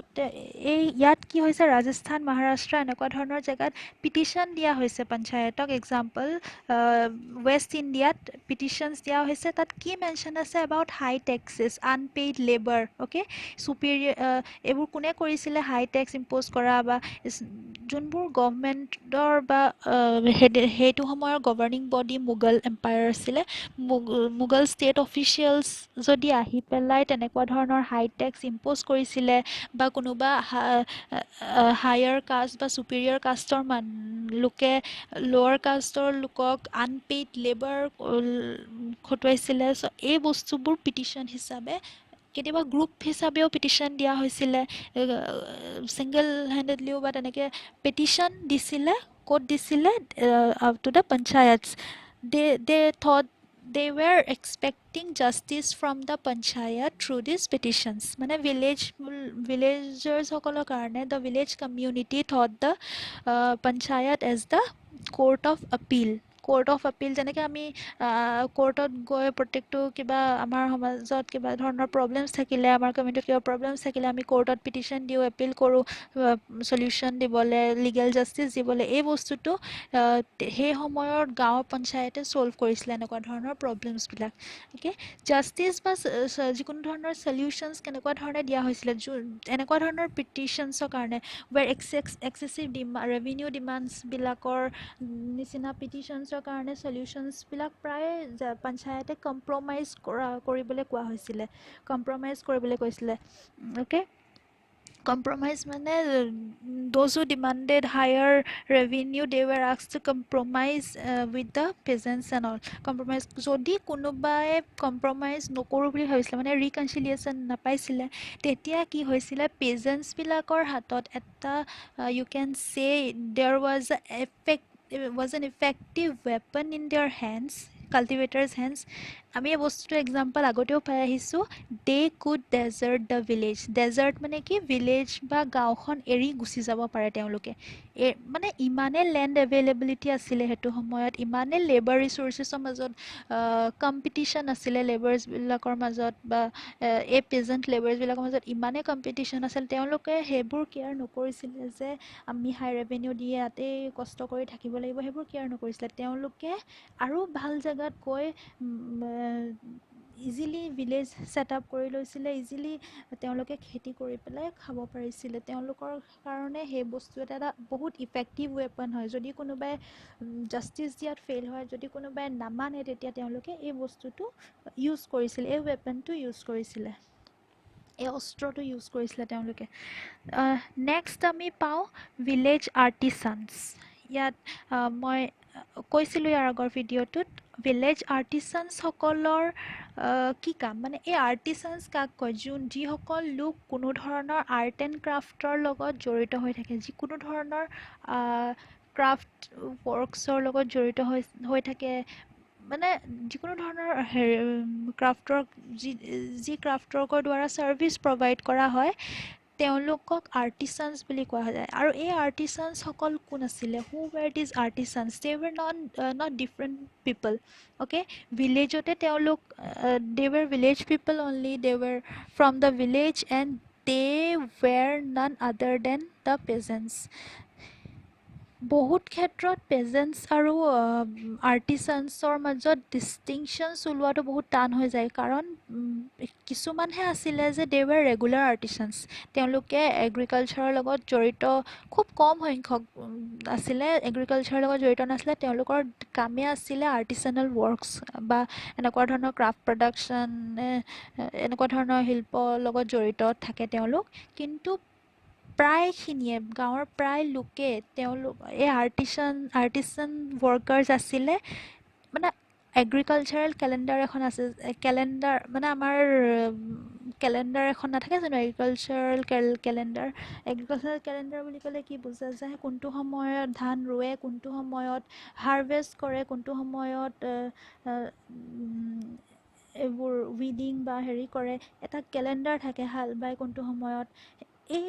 ইয়াত কি হৈছে, ৰাজস্থান, মহাৰাষ্ট্ৰ এনেকুৱা ধৰণৰ জেগাত পিটিশ্যন দিয়া হৈছে পঞ্চায়তক। এক্সাম্পল, ৱেষ্ট ইণ্ডিয়াত পিটিশ্যনছ দিয়া হৈছে, তাত কি মেনশ্যন আছে, about high taxes, unpaid labour. Okay, এইবোৰ কোনে কৰিছিলে, হাই টেক্স ইম্প'জ কৰা, বা যোনবোৰ গভমেণ্টৰ বা সেইটো সময়ৰ গভৰ্ণিং বডি মোগল এম্পায়াৰ আছিলে, মোগল ষ্টেট অফিচিয়েলছ যদি আহি পেলাই তেনেকুৱা ধৰণৰ হাই টেক্স ইম্প'জ কৰিছিলে বা কোনোবা হায়াৰ কাষ্ট বা ছুপিৰিয়ৰ কাষ্টৰ লোকে লোৱাৰ কাষ্টৰ লোকক আনপেইড লেবাৰ খটুৱাইছিলে। চ' এই বস্তুবোৰ পিটিশ্যন হিচাপে কেতিয়াবা গ্ৰুপ হিচাপেও পিটিশ্যন দিয়া হৈছিলে, ছিংগল হেণ্ডেডলিও বা তেনেকৈ পিটিশ্যন দিছিলে। ক'ত দিছিলে? To the panchayats. They thought they were expecting justice from the panchayat through these petitions. মানে villagers সকলৰ কাৰণে the village community thought the panchayat as the court of appeal. Court of appeal, যেনেকৈ আমি কোৰ্টত গৈ প্ৰত্যেকটো কিবা আমাৰ সমাজত কিবা ধৰণৰ প্ৰব্লেমছ থাকিলে, আমাৰ কমিউনিটিত কিবা প্ৰব্লেমছ থাকিলে আমি কোৰ্টত পিটিশ্যন দিওঁ, এপিল কৰোঁ চলিউশ্যন দিবলৈ, লিগেল জাষ্টিচ দিবলৈ। এই বস্তুটো সেই সময়ত গাঁৱৰ পঞ্চায়তে ছল্ভ কৰিছিলে এনেকুৱা ধৰণৰ প্ৰব্লেমছবিলাক। অ'কে, জাষ্টিচ বা যিকোনো ধৰণৰ চলিউশ্যনছ কেনেকুৱা ধৰণে দিয়া হৈছিলে এনেকুৱা ধৰণৰ পিটিশ্যনছৰ কাৰণে, ৱেৰ এক্সেচিভ ৰেভিনিউ ডিমাণ্ডছবিলাকৰ নিচিনা পিটিশ্যনছৰ কাৰণে চলিউশ্যনছবিলাক প্ৰায় পঞ্চায়তে কম্প্ৰমাইজ কৰিবলৈ কোৱা হৈছিলে, কম্প্ৰমাইজ কৰিবলৈ কৈছিলে। অ'কে, compromise মানে those who demanded higher revenue they were asked to compromise with the peasants and all. compromise যদি কোনোবাই compromise নকৰোঁ বুলি ভাবিছিলে, মানে ৰিকনচিলিয়েশ্যন নাপাইছিলে, তেতিয়া কি হৈছিলে, পেজেণ্টছবিলাকৰ হাতত এটা you can say there was an effective weapon in their hands, cultivators hands. আমি এই বস্তুটো এক্সাম্পল আগতেও পাই আহিছোঁ, they could desert the village. Desert মানে কি, ভিলেজ বা গাঁওখন এৰি গুচি যাব পাৰে তেওঁলোকে। মানে ইমানেই লেণ্ড এভেইলেবিলিটি আছিলে সেইটো সময়ত, ইমানেই লেবাৰ ৰিচোৰ্চেছৰ মাজত কম্পিটিশ্যন আছিলে লেবাৰ্ছবিলাকৰ মাজত, বা এই পেজেণ্ট লেবাৰ্ছবিলাকৰ মাজত ইমানেই কম্পিটিশ্যন আছিল, তেওঁলোকে সেইবোৰ কেয়াৰ নকৰিছিলে যে আমি হাই ৰেভিনিউ দি ইয়াতেই কষ্ট কৰি থাকিব লাগিব, সেইবোৰ কেয়াৰ নকৰিছিলে। তেওঁলোকে আৰু ভাল জেগাত গৈ ইজিলি ভিলেজ ছেট আপ কৰি লৈছিলে, ইজিলি তেওঁলোকে খেতি কৰি পেলাই খাব পাৰিছিলে। তেওঁলোকৰ কাৰণে সেই বস্তু এটা বহুত ইফেক্টিভ ৱেপন হয়। যদি কোনোবাই জাষ্টিচ দিয়াত ফেইল হয়, যদি কোনোবাই নামানে, তেতিয়া তেওঁলোকে এই বস্তুটো ইউজ কৰিছিলে, এই ৱেপনটো ইউজ কৰিছিলে, এই অস্ত্ৰটো ইউজ কৰিছিলে তেওঁলোকে। নেক্সট আমি পাওঁ ভিলেজ আৰ্টিচানছ। ইয়াত মই কৈছিলোঁ ইয়াৰ আগৰ ভিডিঅ'টোত, ভিলেজ আৰ্টিচানছসকলৰ কি কাম, মানে এই আৰ্টিচানছ কাক কয়, যিসকল লোক কোনো ধৰণৰ আৰ্ট এণ্ড ক্ৰাফ্টৰ লগত জড়িত হৈ থাকে, যিকোনো ধৰণৰ ক্ৰাফ্ট ৱৰ্কছৰ লগত জড়িত হৈ থাকে, মানে যিকোনো ধৰণৰ ক্ৰাফ্ট ৱৰ্ক, যি ক্ৰাফ্ট ৱৰ্কৰ দ্বাৰা ছাৰ্ভিচ প্ৰভাইড কৰা হয়, তেওঁলোকক আৰ্টিচানছ বুলি কোৱা যায়। আৰু এই আৰ্টিচানছসকল কোন আছিলে, who were these artisans? They were not different people. Okay, ভিলেজতে তেওঁলোক they were village people only, they were from the village and they were none other than the peasants. বহুত ক্ষেত্ৰত পেজেণ্টছ আৰু আৰ্টিচানছৰ মাজত ডিষ্টিংশ্যনছ ওলোৱাটো বহুত টান হৈ যায়, কাৰণ কিছুমানহে আছিলে যে দে ৱেৰ ৰেগুলাৰ আৰ্টিচানছ, তেওঁলোকে এগ্ৰিকালচাৰৰ লগত জড়িত, খুব কম সংখ্যক আছিলে এগ্ৰিকালচাৰৰ লগত জড়িত নাছিলে, তেওঁলোকৰ কামেই আছিলে আৰ্টিচানেল ৱৰ্কছ বা এনেকুৱা ধৰণৰ ক্ৰাফ্ট প্ৰডাকশ্যন, এনেকুৱা ধৰণৰ শিল্পৰ লগত জড়িত থাকে তেওঁলোক। কিন্তু প্ৰায়খিনিয়ে, গাঁৱৰ প্ৰায় লোকে এই আৰ্টিচান ৱৰ্কাৰ্ছ আছিলে। মানে এগ্ৰিকালচাৰেল কেলেণ্ডাৰ এখন আছে, কেলেণ্ডাৰ মানে আমাৰ কেলেণ্ডাৰ এখন নাথাকে জানো, এগ্ৰিকালচাৰেল কেলেণ্ডাৰ বুলি ক'লে কি বুজা যায়, কোনটো সময়ত ধান ৰুৱে, কোনটো সময়ত হাৰভেষ্ট কৰে, কোনটো সময়ত এইবোৰ উইডিং বা হেৰি কৰে, এটা কেলেণ্ডাৰ থাকে, হাল বাই কোনটো সময়ত। এই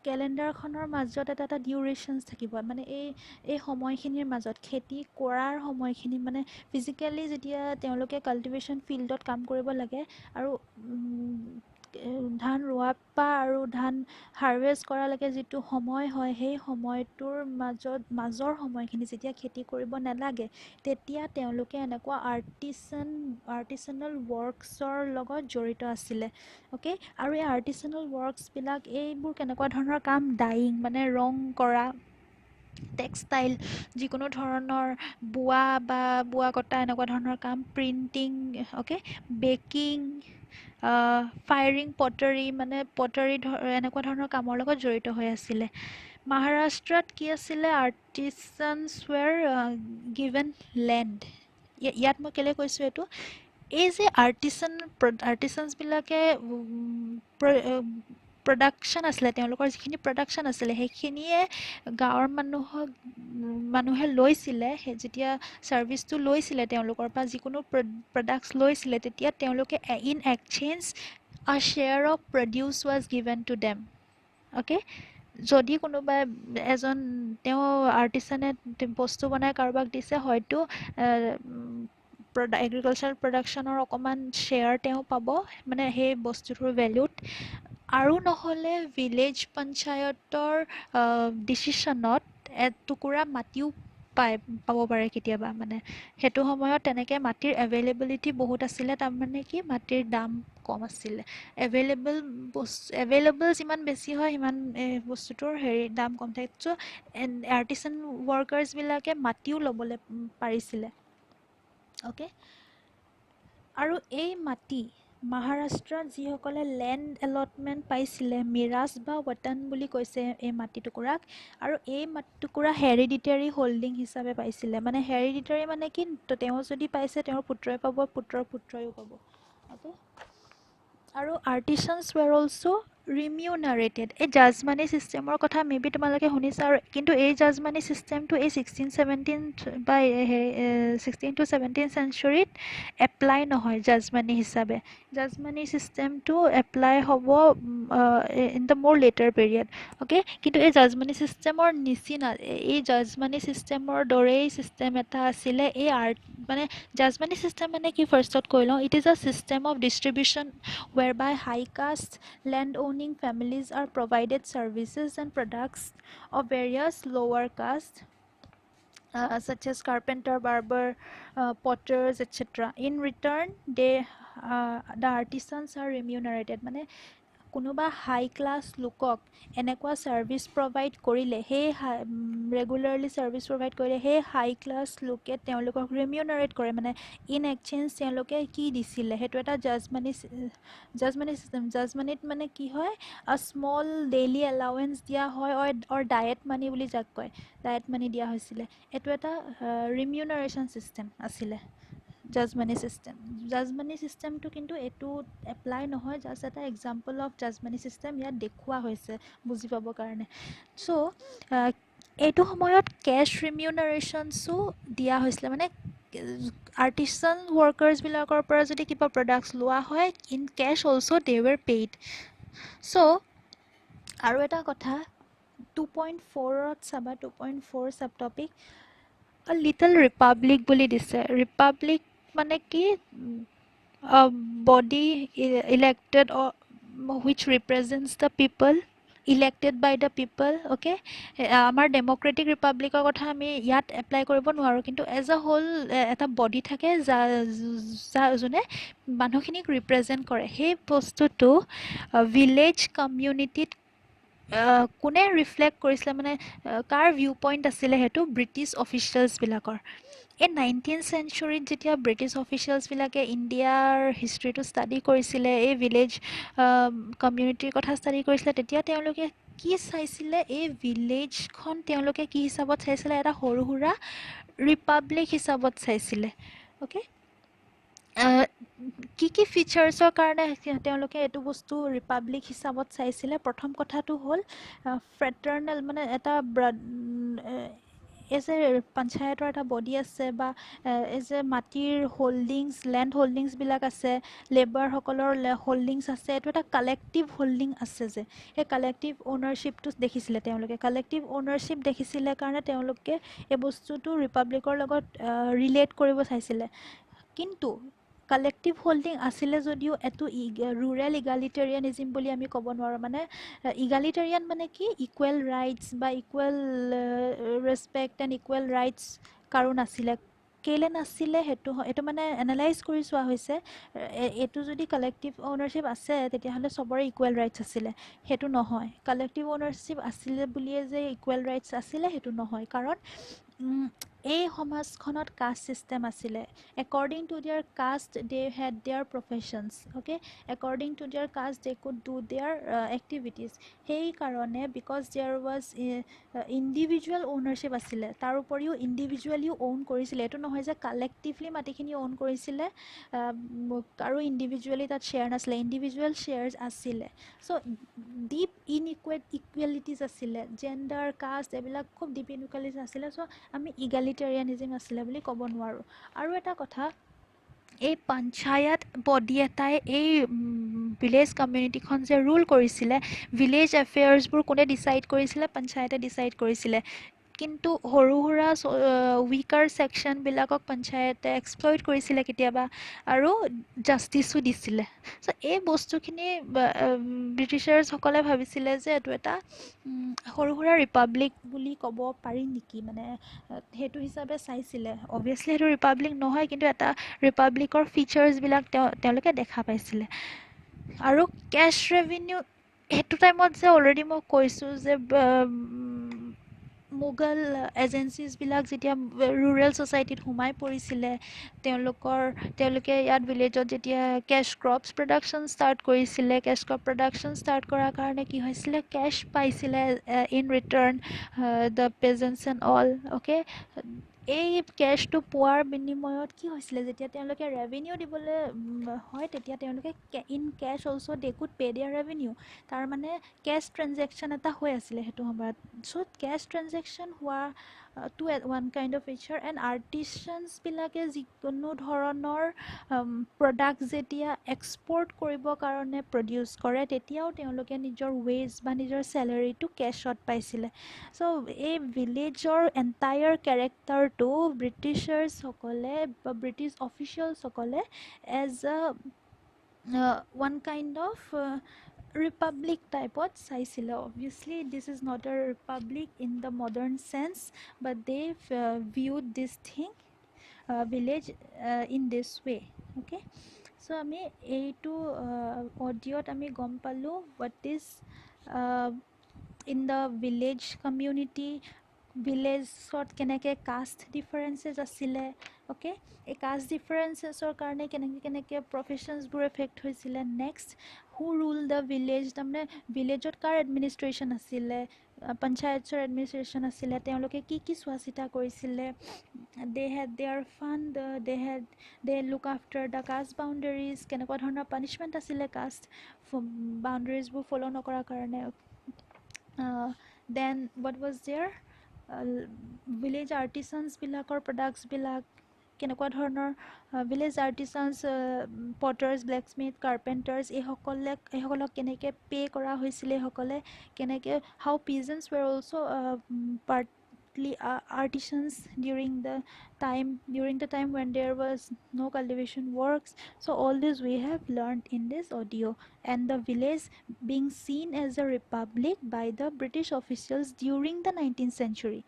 কেলেণ্ডাৰখনৰ মাজত এটা ডিউৰেশ্যনছ থাকিব, মানে এই সময়খিনিৰ মাজত, খেতি কৰাৰ সময়খিনি, মানে ফিজিকেলি যেতিয়া তেওঁলোকে কাল্টিভেশ্যন ফিল্ডত কাম কৰিব লাগে, আৰু ধান ৰোৱাৰ পৰা আৰু ধান হাৰভেষ্ট কৰালৈকে যিটো সময় হয়, সেই সময়টোৰ মাজৰ সময়খিনি যেতিয়া খেতি কৰিব নালাগে, তেতিয়া তেওঁলোকে এনেকুৱা আৰ্টিচানেল ৱৰ্কছৰ লগত জড়িত আছিলে। অ'কে, আৰু এই আৰ্টিচানেল ৱৰ্কছবিলাক এইবোৰ কেনেকুৱা ধৰণৰ কাম, ডাইং মানে ৰং কৰা, টেক্সটাইল যিকোনো ধৰণৰ বোৱা বা বোৱা কটা এনেকুৱা ধৰণৰ কাম, printing, okay, baking, firing pottery, মানে পটাৰী এনেকুৱা ধৰণৰ কামৰ লগত জড়িত হৈ আছিলে। মহাৰাষ্ট্ৰত কি আছিলে, আৰ্টিচানছ ৱেৰ গিভেন লেণ্ড। ইয়াত মই কেলৈ কৈছোঁ এইটো, এই যে আৰ্টিচানছবিলাকে প্ৰডাকশ্যন আছিলে, তেওঁলোকৰ যিখিনি প্ৰডাকশ্যন আছিলে সেইখিনিয়ে গাঁৱৰ মানুহে লৈছিলে। যেতিয়া ছাৰ্ভিচটো লৈছিলে তেওঁলোকৰ পৰা, যিকোনো প্ৰডাক্টছ লৈছিলে, তেতিয়া তেওঁলোকে ইন এক্সচেঞ্জ আ share of produce was given to them. Okay, যদি কোনোবাই এজন তেওঁ আৰ্টিচানে বস্তু বনাই কাৰোবাক দিছে, হয়তো এগ্ৰিকালচাৰেল প্ৰডাকশ্যনৰ অকণমান শ্বেয়াৰ তেওঁ পাব, মানে সেই বস্তুটোৰ ভেলুত, আৰু নহ'লে ভিলেজ পঞ্চায়তৰ ডিচিশ্যনত এটুকুৰা মাটিও পাব পাৰে কেতিয়াবা। মানে সেইটো সময়ত তেনেকৈ মাটিৰ এভেইলেবিলিটি বহুত আছিলে, তাৰমানে কি মাটিৰ দাম কম আছিলে। এভেইলেবল যিমান বেছি হয় সিমান বস্তুটোৰ দাম কম থাকে। চ' আৰ্টিচান ৱৰ্কাৰ্ছবিলাকে মাটিও ল'বলৈ পাৰিছিলে। অ'কে, আৰু এই মাটি মহাৰাষ্ট্ৰত যিসকলে লেণ্ড এলটমেণ্ট পাইছিলে, মিৰাজ বা ৱতন বুলি কৈছে এই মাটিটুকুৰাক, আৰু এই মাটিটুকুৰা হেৰিডিটেৰী হোল্ডিং হিচাপে পাইছিলে। মানে হেৰিডিটেৰী মানে কি, তেওঁ যদি পাইছে তেওঁৰ পুত্ৰই পাব, পুত্ৰৰ পুত্ৰইও পাব। অ'কে, আৰু আৰ্টিচানছ ৱেৰ অলছ' ৰিমিউনাৰেটেড। এই জাজ মানি ছিষ্টেমৰ কথা মে বি তোমালোকে শুনিছা, আৰু কিন্তু এই জাজ মানি ছিষ্টেমটো এই 16-17 বা 16 to 17 চেঞ্চুৰীত এপ্লাই নহয় জাজ মানি হিচাপে। জাজ মানি ছিষ্টেমটো এপ্লাই হ'ব ইন দ্য মোৰ লেটাৰ পিৰিয়ড। অ'কে, কিন্তু এই জাজ মানি ছিষ্টেমৰ নিচিনা, এই জাজ মানি ছিষ্টেমৰ দৰেই ছিষ্টেম এটা আছিলে এই মানে জাজ মানি ছিষ্টেম মানে কি, ফাৰ্ষ্টত কৈ লওঁ। It is a system of distribution where by high caste land owning families are provided services and products of various lower caste such as carpenter, barber, potters, etc. In return, the artisans are remunerated. মানে কোনোবা হাই class লোকক এনেকুৱা service provide কৰিলে, সেই regularly service provide কৰিলে সেই হাই class লোকে তেওঁলোকক ৰিমিউনাৰেট কৰে। মানে ইন এক্সচেঞ্জ তেওঁলোকে কি দিছিলে, সেইটো এটা জাজ মানি ছিষ্টেম। জাজ মানিত মানে কি হয়, স্মল ডেইলি এলাৱেঞ্চ দিয়া হয়, অৰ ডায়েট মানি বুলি যাক কয়, ডায়েট মানি দিয়া হৈছিলে। এইটো এটা ৰিমিউনাৰেশ্যন ছিষ্টেম আছিলে জাজ মানি ছিষ্টেম। জাজ মানি ছিষ্টেমটো কিন্তু এইটো এপ্লাই নহয়, জাষ্ট এটা এক্সাম্পল অফ জাজ মানি ছিষ্টেম ইয়াত দেখুওৱা হৈছে বুজি পাবৰ কাৰণে। চ' এইটো সময়ত কেছ ৰিমিউনাৰেশ্যনছো দিয়া হৈছিলে। মানে আৰ্টিচান ৱৰ্কাৰ্ছবিলাকৰ পৰা যদি কিবা প্ৰডাক্টছ লোৱা হয়, in cash also' they were paid. So' আৰু এটা কথা 2.4ত চাবা, 2.4 চাব টপিক লিটল ৰিপাব্লিক বুলি দিছে। ৰিপাব্লিক মানে কি, body elected which represents the people, elected by the people. Okay, আমাৰ ডেম'ক্ৰেটিক ৰিপাব্লিকৰ কথা আমি ইয়াত এপ্লাই কৰিব নোৱাৰোঁ, কিন্তু এজ আ হোল এটা বডি থাকে যোনে মানুহখিনিক ৰিপ্ৰেজেণ্ট কৰে। সেই বস্তুটো ভিলেজ কমিউনিটিত কোনে ৰিফ্লেক্ট কৰিছিলে, মানে কাৰ ভিউ পইণ্ট আছিলে, সেইটো ব্ৰিটিছ অফিচিয়েলছবিলাকৰ। এই 19th চেঞ্চুৰীত যেতিয়া ব্ৰিটিছ অফিচিয়েলছবিলাকে ইণ্ডিয়াৰ হিষ্ট্ৰীটো ষ্টাডি কৰিছিলে, এই ভিলেজ কমিউনিটিৰ কথা ষ্টাডি কৰিছিলে, তেতিয়া তেওঁলোকে কি চাইছিলে, এই ভিলেজখন তেওঁলোকে কি হিচাপত চাইছিলে, এটা সৰু সুৰা ৰিপাব্লিক হিচাপত চাইছিলে। অ'কে, কি কি ফিচাৰ্ছৰ কাৰণে তেওঁলোকে এইটো বস্তু ৰিপাব্লিক হিচাপত চাইছিলে। প্ৰথম কথাটো হ'ল ফ্ৰেটাৰ্নেল, মানে এটা এই যে পঞ্চায়তৰ এটা বডি আছে, বা এই যে মাটিৰ লেণ্ড হোল্ডিংছবিলাক আছে, লেবাৰসকলৰ হোল্ডিংছ আছে, এইটো এটা কালেক্টিভ হোল্ডিং আছে যে, সেই কালেক্টিভ অ'নাৰশ্বিপটো দেখিছিলে তেওঁলোকে। কালেক্টিভ অ'নাৰশ্বিপ দেখিছিলে কাৰণে তেওঁলোকে এই বস্তুটো ৰিপাব্লিকৰ লগত ৰিলেট কৰিব চাইছিলে। কিন্তু কালেক্টিভ হোল্ডিং আছিলে যদিও এইটো ৰুৰেল ইগালিটেৰিয়ানিজিম বুলি আমি ক'ব নোৱাৰোঁ। মানে ইগালিটেৰিয়ান মানে কি, ইকুৱেল ৰাইটছ বা equal respect and equal rights কাৰো নাছিলে। কেলে নাছিলে সেইটো এইটো মানে এনালাইজ কৰি চোৱা হৈছে এইটো যদি কালেক্টিভ অ'নাৰশ্বিপ আছে তেতিয়াহ'লে চবৰে ইকুৱেল ৰাইটছ আছিলে সেইটো নহয় কালেক্টিভ অ'নাৰশ্বিপ আছিলে বুলিয়ে যে ইকুৱেল ৰাইটছ আছিলে সেইটো নহয় কাৰণ এই সমাজখনত কাষ্ট ছিষ্টেম আছিলে according to their caste they had their professions okay according to their caste they could do their activities সেইকাৰণে because there was individual ownership আছিলে তাৰ উপৰিও ইণ্ডিভিজুৱেলিও অ'ন কৰিছিলে এইটো নহয় যে কালেক্টিভলি মাটিখিনি অ'ন কৰিছিলে আৰু ইণ্ডিভিজুৱেলি তাত শ্বেয়াৰ নাছিলে ইণ্ডিভিজুৱেল শ্বেয়াৰ্ছ আছিলে চ' ডিপ ইকুৱেলিটিজ আছিলে জেণ্ডাৰ কাষ্ট এইবিলাক খুব ডিপ ইনইকুৱেলিটিজ আছিলে চ' আমি ইগালিটেৰিয়ানিজিম আছিলে বুলি ক'ব নোৱাৰোঁ আৰু এটা কথা এই পঞ্চায়ত বডি এটাই এই ভিলেজ কমিউনিটিখন যে ৰুল কৰিছিলে ভিলেজ এফেয়াৰ্ছবোৰ কোনে ডিচাইড কৰিছিলে পঞ্চায়তে ডিচাইড কৰিছিলে কিন্তু সৰু সুৰা উইকাৰ ছেকশ্যনবিলাকক পঞ্চায়তে এক্সপ্লইট কৰিছিলে কেতিয়াবা আৰু জাষ্টিছো দিছিলে চ' এই বস্তুখিনি ব্ৰিটিছাৰ্ছসকলে ভাবিছিলে যে এইটো এটা সৰু সুৰা ৰিপাব্লিক বুলি ক'ব পাৰি নেকি মানে সেইটো হিচাপে চাইছিলে অভিয়াছলি সেইটো ৰিপাব্লিক নহয় কিন্তু এটা ৰিপাব্লিকৰ ফিচাৰ্ছবিলাক তেওঁলোকে দেখা পাইছিলে আৰু কেছ ৰেভিনিউ সেইটো টাইমত যে অলৰেডি মই কৈছোঁ যে মোগল এজেঞ্চিছবিলাক যেতিয়া ৰুৰেল ছ'চাইটিত সোমাই পৰিছিলে তেওঁলোকে ইয়াত ভিলেজত যেতিয়া কেছ ক্ৰপছ প্ৰডাকশ্যন ষ্টাৰ্ট কৰিছিলে কেছ ক্ৰপ প্ৰডাকশ্যন ষ্টাৰ্ট কৰাৰ কাৰণে কি হৈছিলে কেছ পাইছিলে in return the peasants and all okay এই কেছটো পোৱাৰ বিনিময়ত কি হৈছিলে যেতিয়া তেওঁলোকে ৰেভিনিউ দিবলৈ হয় তেতিয়া তেওঁলোকে in cash also' they could pay' their revenue তাৰমানে কেছ ট্ৰেনজেকশ্যন এটা হৈ আছিলে সেইটো সময়ত চ' কেছ ট্ৰেনজেকশ্যন হোৱা to one kind of feature and আৰ্টিচানছবিলাকে যিকোনো ধৰণৰ প্ৰডাক্ট যেতিয়া এক্সপৰ্ট কৰিবৰ কাৰণে প্ৰডিউচ কৰে তেতিয়াও তেওঁলোকে নিজৰ ৱেজ বা নিজৰ চেলাৰীটো কেছত পাইছিলে চ' এই ভিলেজৰ এণ্টায়াৰ কেৰেক্টাৰটো ব্ৰিটিছাৰ্ছসকলে বা ব্ৰিটিছ অফিচিয়েলছসকলে as a one kind of republic টাইপত চাইছিলে obviously this is not a republic in the modern sense but they viewed this thing village in this way okay so' আমি এইটো অডিঅ'ত আমি গম পালোঁ what is in the village community ভিলেজত কেনেকৈ কাষ্ট ডিফাৰেঞ্চেছ আছিলে অ'কে এই কাষ্ট ডিফাৰেঞ্চেছৰ কাৰণে কেনেকৈ প্ৰফেশ্যনছবোৰ এফেক্ট হৈছিলে next who rule the village তাৰমানে ভিলেজত কাৰ এডমিনিষ্ট্ৰেশ্যন আছিলে পঞ্চায়তৰ এডমিনিষ্ট্ৰেশ্যন আছিলে তেওঁলোকে কি চোৱা চিতা কৰিছিলে they had their fund they look after the caste boundaries কেনেকুৱা ধৰণৰ পানিছমেণ্ট আছিলে কাষ্ট বাউণ্ডেৰিজবোৰ ফ'ল' নকৰাৰ কাৰণে then what was their village আৰ্টিচানছবিলাকৰ প্ৰডাক্টছবিলাক কেনেকুৱা ধৰণৰ ভিলেজ আৰ্টিচানছ পটাৰ্ছ ব্লেকস্মিথ কাৰ্পেণ্টাৰ্ছ এইসকলক কেনেকৈ পে' কৰা হৈছিলে এইসকলে কেনেকৈ হাউ পিজেণ্টছ ৱেৰ also' partly artisans during the time when there was no cultivation works so all this we have learned in this audio and the village being seen as a republic by the British officials during the 19th century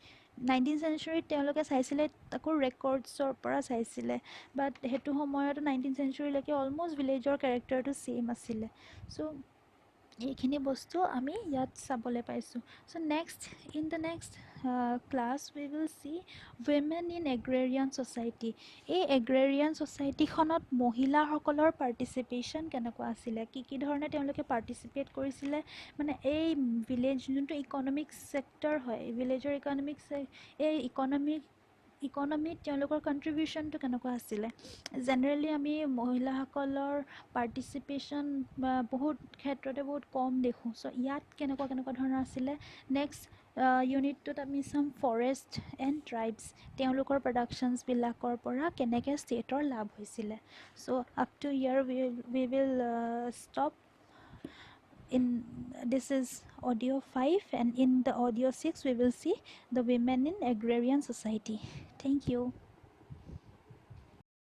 19th century তেওঁলোকে চাইছিলে তাকো ৰেকৰ্ডছৰ পৰা চাইছিলে বাট সেইটো সময়তো 19th centuryলৈকে almost ভিলেজৰ কেৰেক্টাৰটো same আছিলে চ' এইখিনি বস্তু আমি ইয়াত চাবলৈ পাইছোঁ so' next in the next class we will see women in agrarian society এই এগ্ৰেৰিয়ান ছ'চাইটিখনত মহিলাসকলৰ পাৰ্টিচিপেশ্যন কেনেকুৱা আছিলে কি ধৰণে তেওঁলোকে পাৰ্টিচিপেট কৰিছিলে মানে এই ভিলেজ যোনটো ইকনমিক ছেক্টৰ হয় ভিলেজৰ এই ইকনমিত তেওঁলোকৰ কণ্ট্ৰিবিউশ্যনটো কেনেকুৱা আছিলে জেনেৰেলি আমি মহিলাসকলৰ পাৰ্টিচিপেশ্যন বহুত ক্ষেত্ৰতে বহুত কম দেখোঁ চ' ইয়াত কেনেকুৱা ধৰণৰ আছিলে নেক্সট ইউনিটটোত আমি চাম ফৰেষ্ট এণ্ড ট্ৰাইবছ তেওঁলোকৰ প্ৰডাকশ্যনছবিলাকৰ পৰা কেনেকৈ ষ্টেটৰ লাভ হৈছিলে so' up to here we will stop in this is audio 5 and in the audio 6 we will see the women in agrarian society. Thank you.